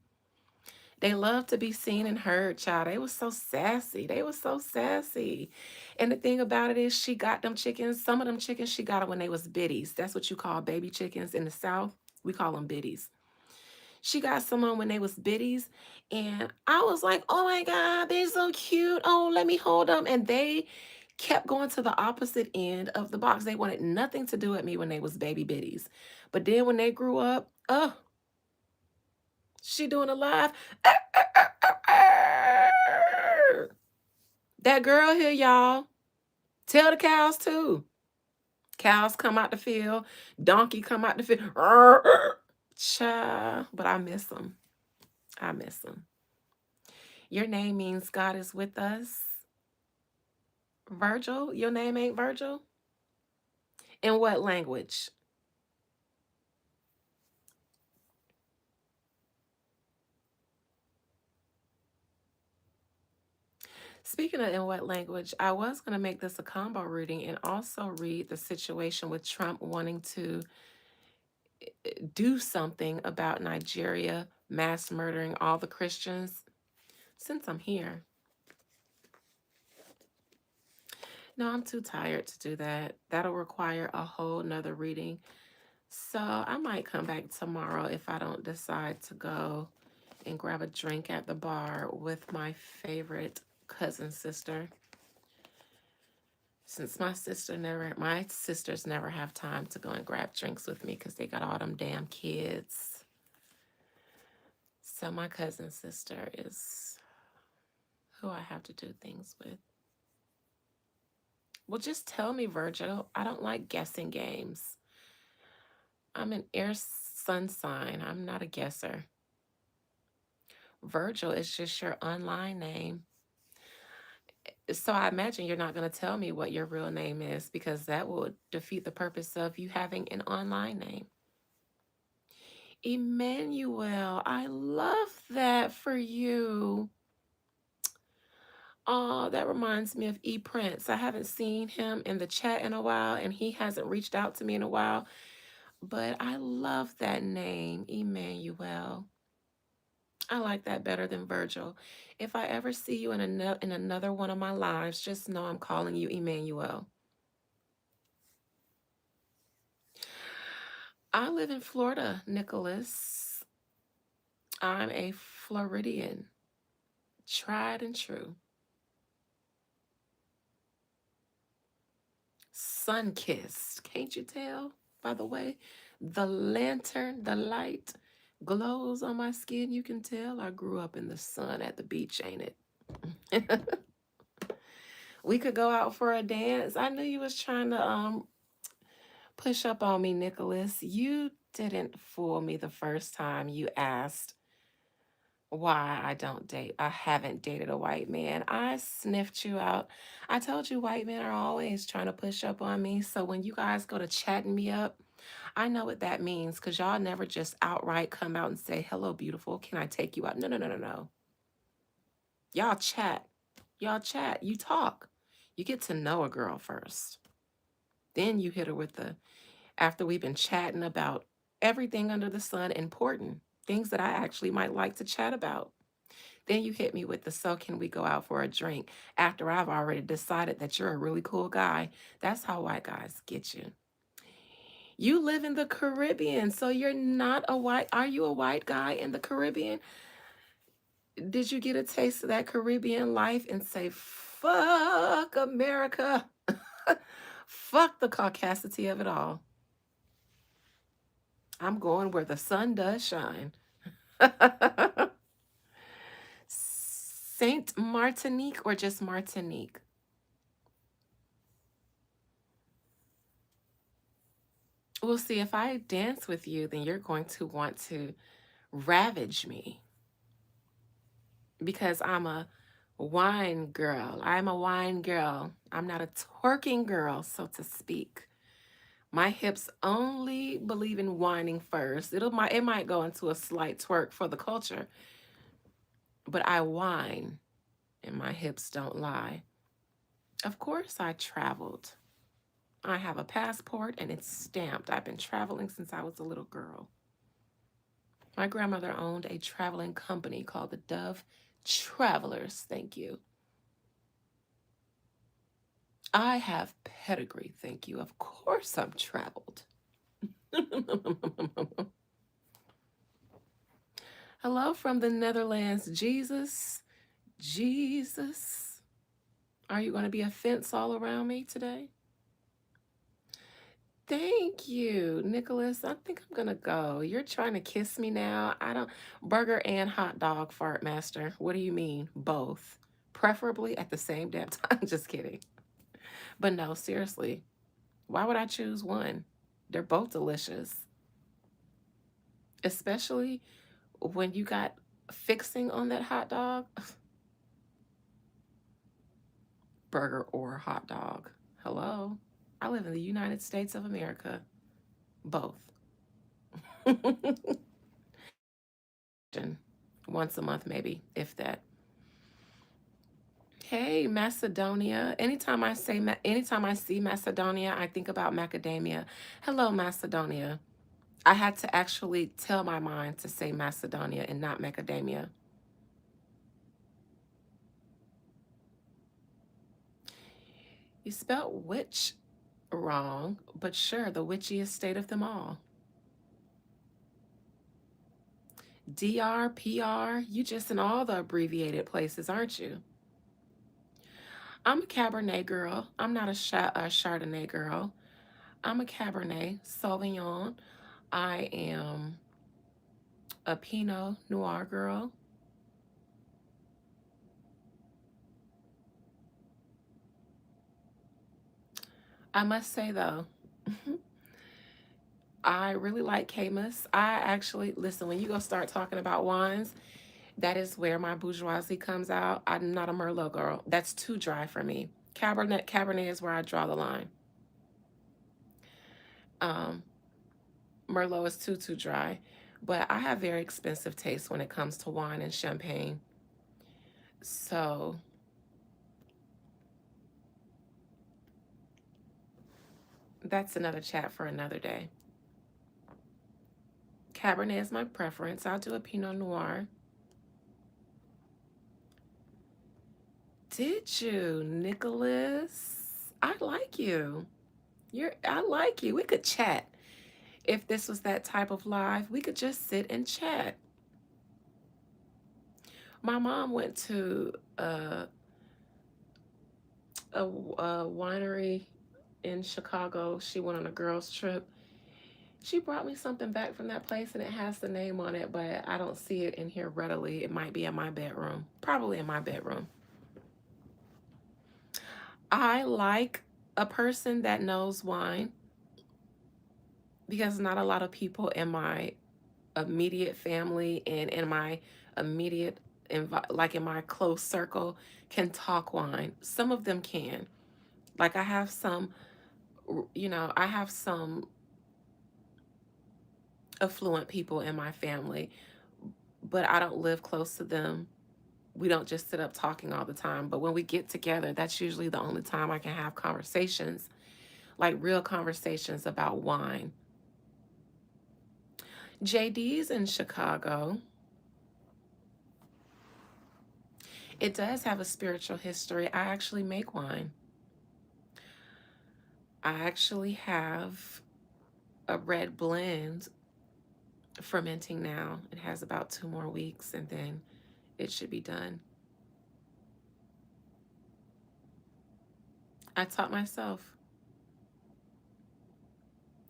[SPEAKER 1] They love to be seen and heard, child. They was so sassy. They was so sassy. And the thing about it is she got them chickens. Some of them chickens she got them when they was biddies. That's what you call baby chickens in the South. We call them biddies. She got some on when they was biddies. And I was like, oh my God, they're so cute. Oh, let me hold them. And they kept going to the opposite end of the box. They wanted nothing to do with me when they was baby biddies. But then when they grew up, oh, she doing a live. That girl here, y'all. Tell the cows too. Cows come out the field. Donkey come out the field. Child, but I miss them. I miss them. Your name means God is with us. Virgil, your name ain't Virgil? In what language? Speaking of in what language, I was going to make this a combo reading and also read the situation with Trump wanting to do something about Nigeria mass murdering all the Christians. Since I'm here, no, I'm too tired to do that. That'll require a whole nother reading. So I might come back tomorrow if I don't decide to go and grab a drink at the bar with my favorite cousin sister. Since my sisters never have time to go and grab drinks with me because they got all them damn kids. So my cousin sister is who I have to do things with. Well, just tell me, Virgil. I don't like guessing games. I'm an air sun sign. I'm not a guesser. Virgil is just your online name. So I imagine you're not going to tell me what your real name is because that will defeat the purpose of you having an online name. Emmanuel, I love that for you. Oh, that reminds me of E Prince. I haven't seen him in the chat in a while, and he hasn't reached out to me in a while. But I love that name, Emmanuel. I like that better than Virgil. If I ever see you in another one of my lives, just know I'm calling you Emmanuel. I live in Florida, Nicholas. I'm a Floridian, tried and true. Sun-kissed. Can't you tell, by the way? The lantern, the light glows on my skin. You can tell I grew up in the sun at the beach, ain't it? We could go out for a dance. I knew you was trying to push up on me, Nicholas. You didn't fool me the first time you asked why I haven't dated a white man. I sniffed you out. I told you white men are always trying to push up on me. So when you guys go to chatting me up, I know what that means because y'all never just outright come out and say, hello, beautiful. Can I take you out? No, no, no, no, no. Y'all chat. Y'all chat. You talk. You get to know a girl first. Then you hit her with after we've been chatting about everything under the sun, important things that I actually might like to chat about. Then you hit me with so can we go out for a drink after I've already decided that you're a really cool guy. That's how white guys get you. You live in the Caribbean, so you're not are you a white guy in the Caribbean? Did you get a taste of that Caribbean life and say, fuck America? Fuck the caucasity of it all. I'm going where the sun does shine. Saint Martinique or just Martinique? We'll see. If I dance with you, then you're going to want to ravage me because I'm a wine girl. I'm a wine girl. I'm not a twerking girl, so to speak. My hips only believe in whining first. It might go into a slight twerk for the culture, but I whine and my hips don't lie. Of course I traveled. I have a passport and it's stamped. I've been traveling since I was a little girl. My grandmother owned a traveling company called the Dove Travelers. Thank you. I have pedigree. Thank you. Of course I'm traveled. Hello from the Netherlands, Jesus. Jesus. Are you going to be a fence all around me today? Thank you, Nicholas. I think I'm gonna go. You're trying to kiss me now. I don't burger and hot dog fart master. What do you mean? Both. Preferably at the same damn time. Just kidding. But no, seriously. Why would I choose one? They're both delicious. Especially when you got fixing on that hot dog. Burger or hot dog. Hello. I live in the United States of America. Both. Once a month, maybe, if that. Hey, Macedonia. Anytime I see Macedonia, I think about macadamia. Hello, Macedonia. I had to actually tell my mind to say Macedonia and not macadamia. You spelled witch wrong, but sure, the witchiest state of them all. DR, PR, you just in all the abbreviated places, aren't you? I'm a Cabernet girl. I'm not a Chardonnay girl. I'm a Cabernet Sauvignon. I am a Pinot Noir girl. I must say though, I really like Camus. I actually, listen, when you go start talking about wines, That is where my bourgeoisie comes out. I'm not a Merlot girl. That's too dry for me. Cabernet is where I draw the line. Um, Merlot is too dry. But I have very expensive taste when it comes to wine and champagne. So that's another chat for another day. Cabernet is my preference. I'll do a Pinot Noir. Did you, Nicholas? I like you. I like you. We could chat. If this was that type of live, we could just sit and chat. My mom went to a winery in Chicago. She went on a girls' trip. She brought me something back from that place and it has the name on it, but I don't see it in here readily. It might be in my bedroom. Probably in my bedroom. I like a person that knows wine because not a lot of people in my immediate family and in my immediate like in my close circle can talk wine. Some of them can. Like I have some, I have some affluent people in my family, but I don't live close to them. We don't just sit up talking all the time, but when we get together, that's usually the only time I can have conversations, like real conversations about wine. JD's in Chicago. It does have a spiritual history. I actually make wine. I actually have a red blend fermenting now. It has about 2 more weeks and then it should be done. I taught myself.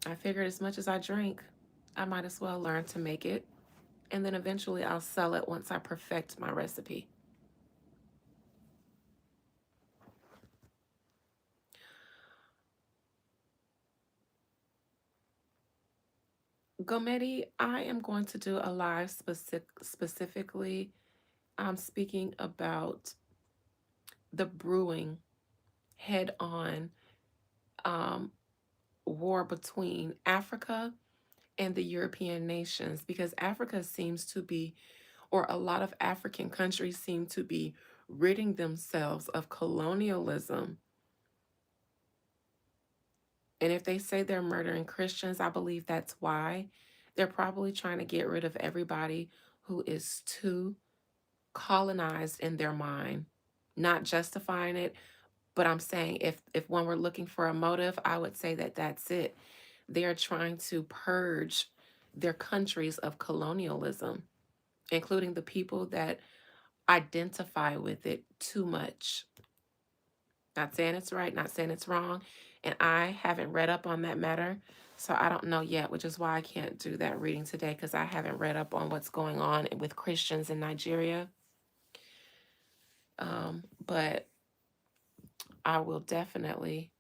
[SPEAKER 1] I figured as much as I drink, I might as well learn to make it. And then eventually I'll sell it once I perfect my recipe. Gometti, I am going to do a live specifically. I'm speaking about the brewing head on um, war between Africa and the European nations because Africa seems to be, or a lot of African countries seem to be ridding themselves of colonialism. And if they say they're murdering Christians, I believe that's why. They're probably trying to get rid of everybody who is too colonized in their mind. Not justifying it, but I'm saying if one were looking for a motive, I would say that that's it. They're trying to purge their countries of colonialism, including the people that identify with it too much. Not saying it's right, not saying it's wrong. And I haven't read up on that matter. So I don't know yet, which is why I can't do that reading today because I haven't read up on what's going on with Christians in Nigeria. But I will definitely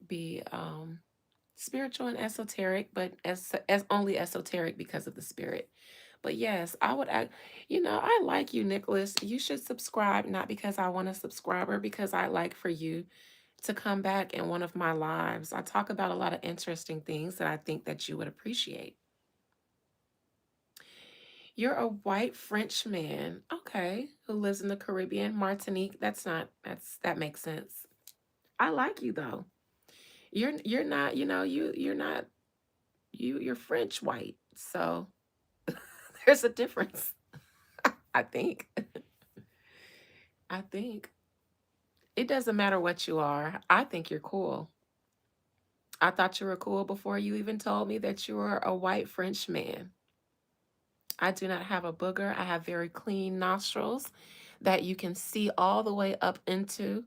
[SPEAKER 1] be spiritual and esoteric, but as only esoteric because of the spirit. But yes, I would act, I like you, Nicholas. You should subscribe, not because I want a subscriber, because I like for you to come back in one of my lives. I talk about a lot of interesting things that I think that you would appreciate. You're a white French man, okay, who lives in the Caribbean, Martinique. That makes sense. I like you though. You're not, you're not you're French white. So there's a difference. I think. I think. It doesn't matter what you are. I think you're cool. I thought you were cool before you even told me that you were a white French man. I do not have a booger. I have very clean nostrils that you can see all the way up into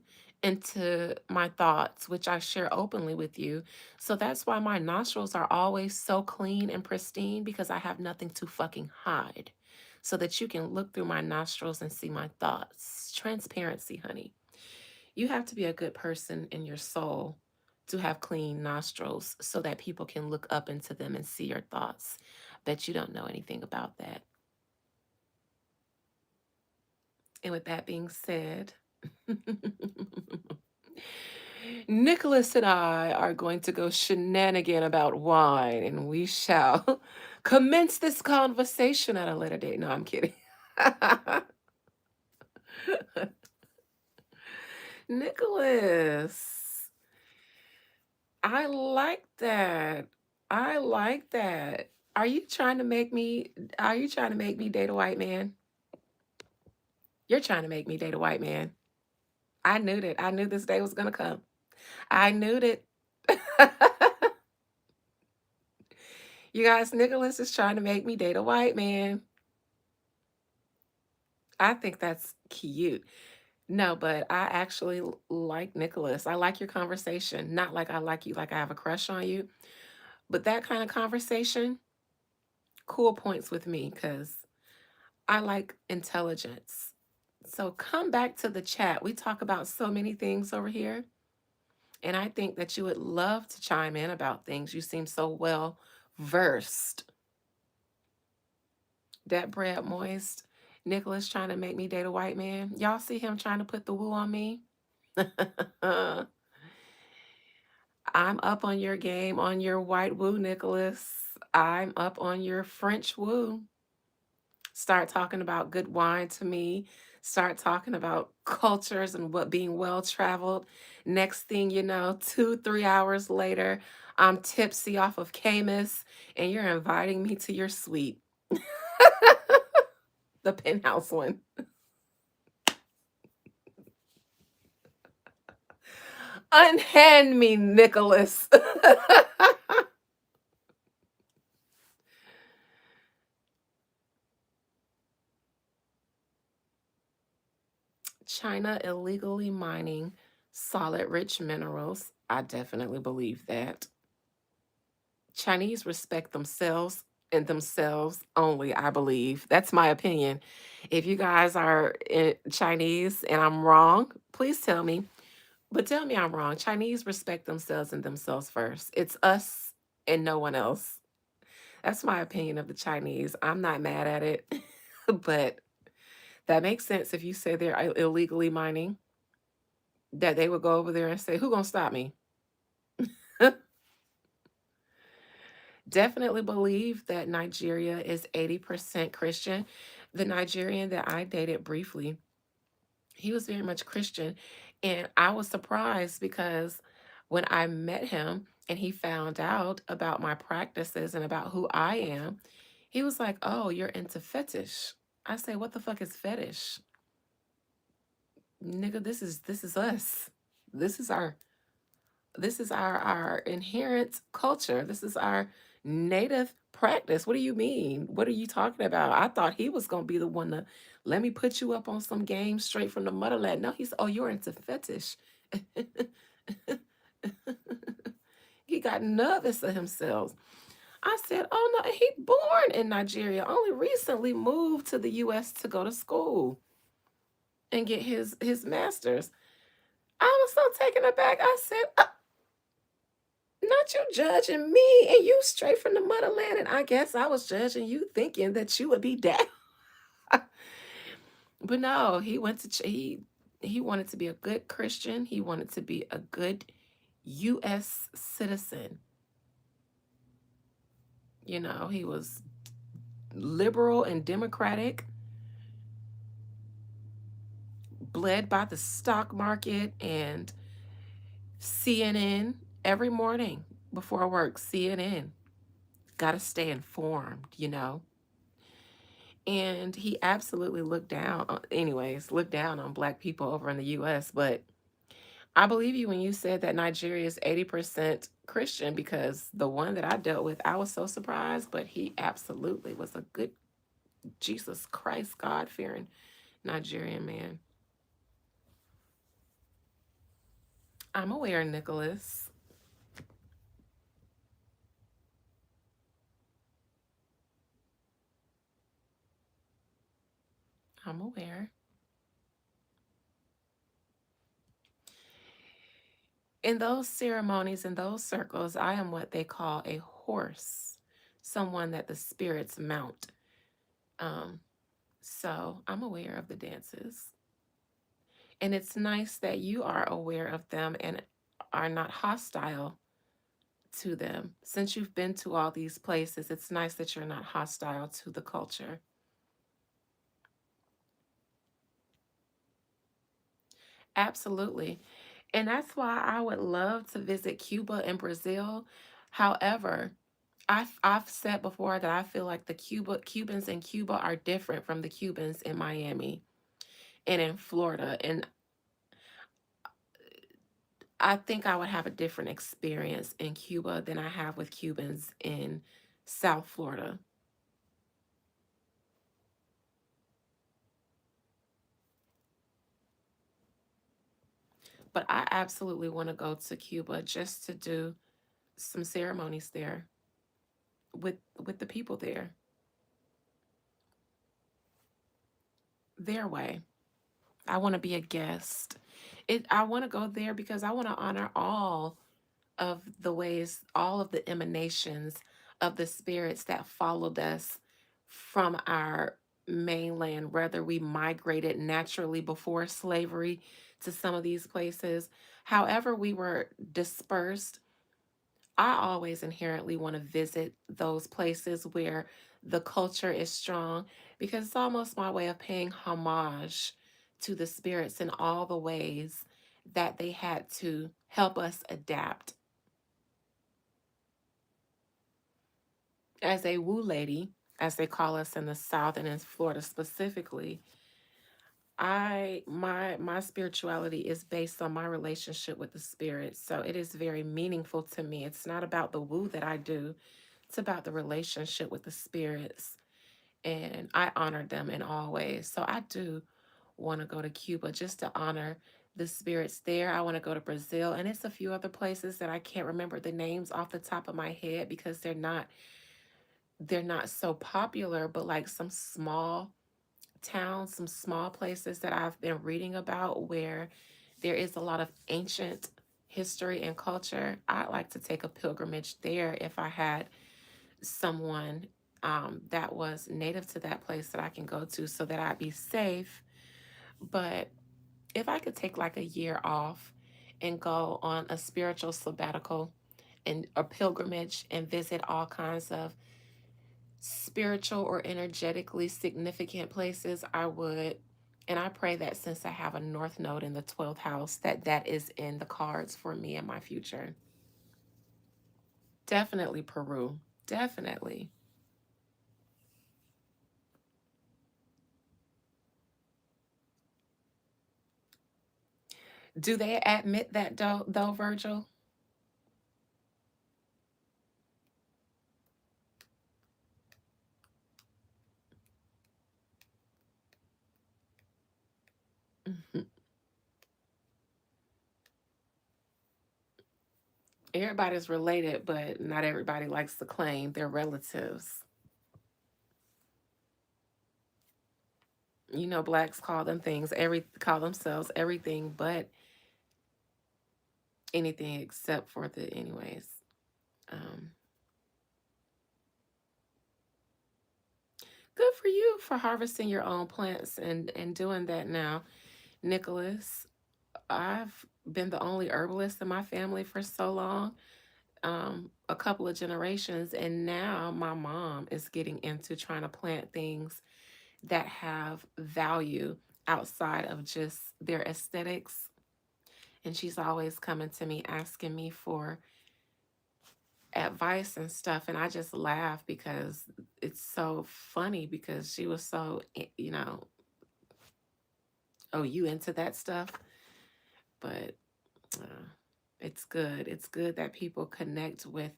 [SPEAKER 1] my thoughts, which I share openly with you. So that's why my nostrils are always so clean and pristine because I have nothing to fucking hide. So that you can look through my nostrils and see my thoughts. Transparency, honey. You have to be a good person in your soul to have clean nostrils so that people can look up into them and see your thoughts. Bet you don't know anything about that. And with that being said, Nicholas and I are going to go shenanigan about wine, and we shall commence this conversation at a later date. No, I'm kidding. Nicholas, I like that. I like that. Are you trying to make me date a white man? You're trying to make me date a white man. I knew that. I knew this day was gonna come. I knew that. You guys, Nicholas is trying to make me date a white man. I think that's cute. No, but I actually like Nicholas. I like your conversation. Not like I like you, like I have a crush on you, but that kind of conversation, cool points with me because I like intelligence. So come back to the chat. We talk about so many things over here, and I think that you would love to chime in about things. You seem so well versed. That bread moist. Nicholas trying to make me date a white man. Y'all see him trying to put the woo on me? I'm up on your game on your white woo, Nicholas. I'm up on your French woo. Start talking about good wine to me. Start talking about cultures and what being well traveled. Next thing you know, 2, 3 hours later, I'm tipsy off of Camus, and you're inviting me to your suite, the penthouse one. Unhand me, Nicholas. China illegally mining solid rich minerals. I definitely believe that. Chinese respect themselves and themselves only, I believe. That's my opinion. If you guys are Chinese and I'm wrong, please tell me. But tell me I'm wrong. Chinese respect themselves and themselves first. It's us and no one else. That's my opinion of the Chinese. I'm not mad at it, but that makes sense if you say they're illegally mining, that they would go over there and say, "Who gonna stop me?" Definitely believe that Nigeria is 80% Christian. The Nigerian that I dated briefly, he was very much Christian. And I was surprised because when I met him and he found out about my practices and about who I am, he was like, "Oh, you're into fetish." I say, "What the fuck is fetish?" Nigga, this is us. This is our our inherent culture. This is our native practice. What do you mean? What are you talking about? I thought he was gonna be the one to let me put you up on some game straight from the motherland. No, he's, oh, you're into fetish. He got nervous of himself. I said, "Oh no, he born in Nigeria, only recently moved to the US to go to school and get his master's." I was so taken aback. I said, "Not you judging me and you straight from the motherland." And I guess I was judging you thinking that you would be down. But no, he went to he wanted to be a good Christian. He wanted to be a good US citizen. You know, he was liberal and democratic, bled by the stock market and CNN every morning before work. CNN. Got to stay informed, you know. And he absolutely looked down looked down on black people over in the US. But I believe you when you said that Nigeria is 80% Christian, because the one that I dealt with, I was so surprised, but he absolutely was a good Jesus Christ, God fearing Nigerian man. I'm aware, Nicholas. I'm aware. In those ceremonies, in those circles, I am what they call a horse, someone that the spirits mount. Um, so I'm aware of the dances. And it's nice that you are aware of them and are not hostile to them. Since you've been to all these places, it's nice that you're not hostile to the culture. Absolutely. And that's why I would love to visit Cuba and Brazil. However, I've said before that I feel like the Cubans in Cuba are different from the Cubans in Miami and in Florida. And I think I would have a different experience in Cuba than I have with Cubans in South Florida. But I absolutely want to go to Cuba just to do some ceremonies there with the people there, their way. I want to be a guest. I want to go there because I want to honor all of the ways, all of the emanations of the spirits that followed us from our mainland, whether we migrated naturally before slavery to some of these places. However, we were dispersed. I always inherently want to visit those places where the culture is strong because it's almost my way of paying homage to the spirits in all the ways that they had to help us adapt. As a woo lady, as they call us in the South and in Florida specifically, my spirituality is based on my relationship with the spirit. So it is very meaningful to me. It's not about the woo that I do. It's about the relationship with the spirits. And I honor them in all ways. So I do want to go to Cuba just to honor the spirits there. I want to go to Brazil, and it's a few other places that I can't remember the names off the top of my head because they're not so popular, but like some small towns, some small places that I've been reading about where there is a lot of ancient history and culture. I'd like to take a pilgrimage there if I had someone that was native to that place that I can go to so that I'd be safe. But if I could take like a year off and go on a spiritual sabbatical and a pilgrimage and visit all kinds of spiritual or energetically significant places, I would. And I pray that since I have a North Node in the 12th house, that that is in the cards for me in my future. Definitely Peru. Definitely. Do they admit that though, Virgil? Everybody's related, but not everybody likes to claim their relatives. You know, blacks call them things, call themselves everything but anything except for the anyways. Um, Good for you for harvesting your own plants and doing that now, Nicholas. I've been the only herbalist in my family for so long, a couple of generations, and now my mom is getting into trying to plant things that have value outside of just their aesthetics. And she's always coming to me asking me for advice and stuff. And I just laugh because it's so funny because she was so, oh, you into that stuff? But uh, it's good. It's good that people connect with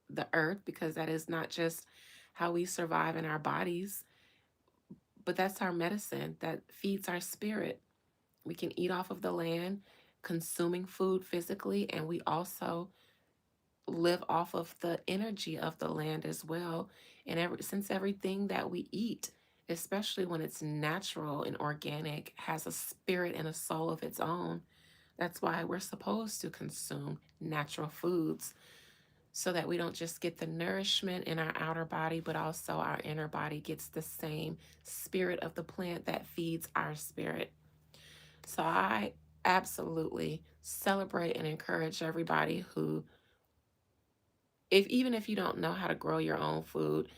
[SPEAKER 1] the earth because that is not just how we survive in our bodies, but that's our medicine that feeds our spirit. We can eat off of the land, consuming food physically, and we also live off of the energy of the land as well. And since everything that we eat, especially when it's natural and organic, has a spirit and a soul of its own, that's why we're supposed to consume natural foods so that we don't just get the nourishment in our outer body, but also our inner body gets the same spirit of the plant that feeds our spirit. So I absolutely celebrate and encourage everybody who, if even if you don't know how to grow your own food,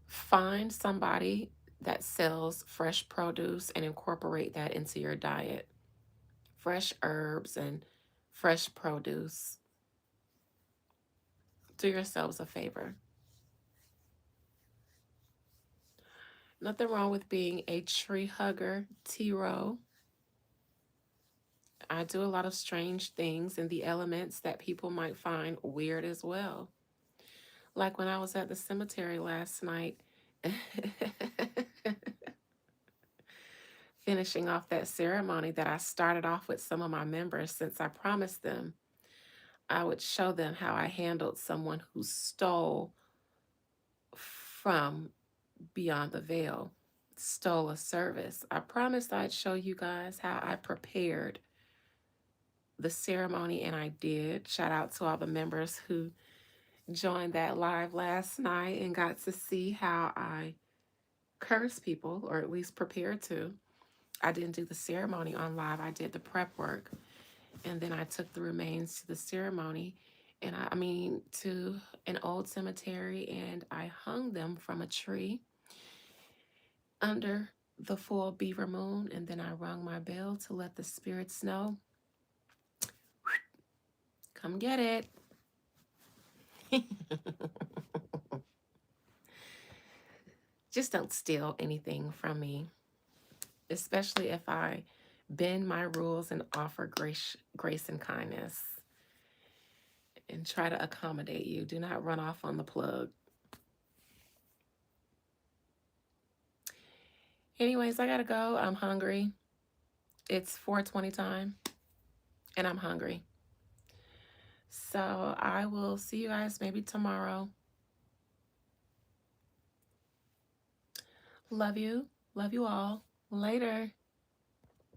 [SPEAKER 1] find somebody that sells fresh produce and incorporate that into your diet. Fresh herbs and fresh produce. Do yourselves a favor. Nothing wrong with being a tree hugger, T-Row. I do a lot of strange things in the elements that people might find weird as well. Like when I was at the cemetery last night, finishing off that ceremony that I started off with some of my members, since I promised them I would show them how I handled someone who stole from beyond the veil, stole a service. I promised I'd show you guys how I prepared the ceremony, and I did. Shout out to all the members who joined that live last night and got to see how I curse people, or at least prepare to. I didn't do the ceremony on live, I did the prep work. And then I took the remains to the ceremony, and I mean, to an old cemetery, and I hung them from a tree under the full beaver moon. And then I rung my bell to let the spirits know, come get it. Just don't steal anything from me, especially if I bend my rules and offer grace and kindness and try to accommodate you. Do not run off on the plug. Anyways, I gotta go. I'm hungry. It's 4:20 time and I'm hungry. So I will see you guys maybe tomorrow. Love you. Love you all. Later.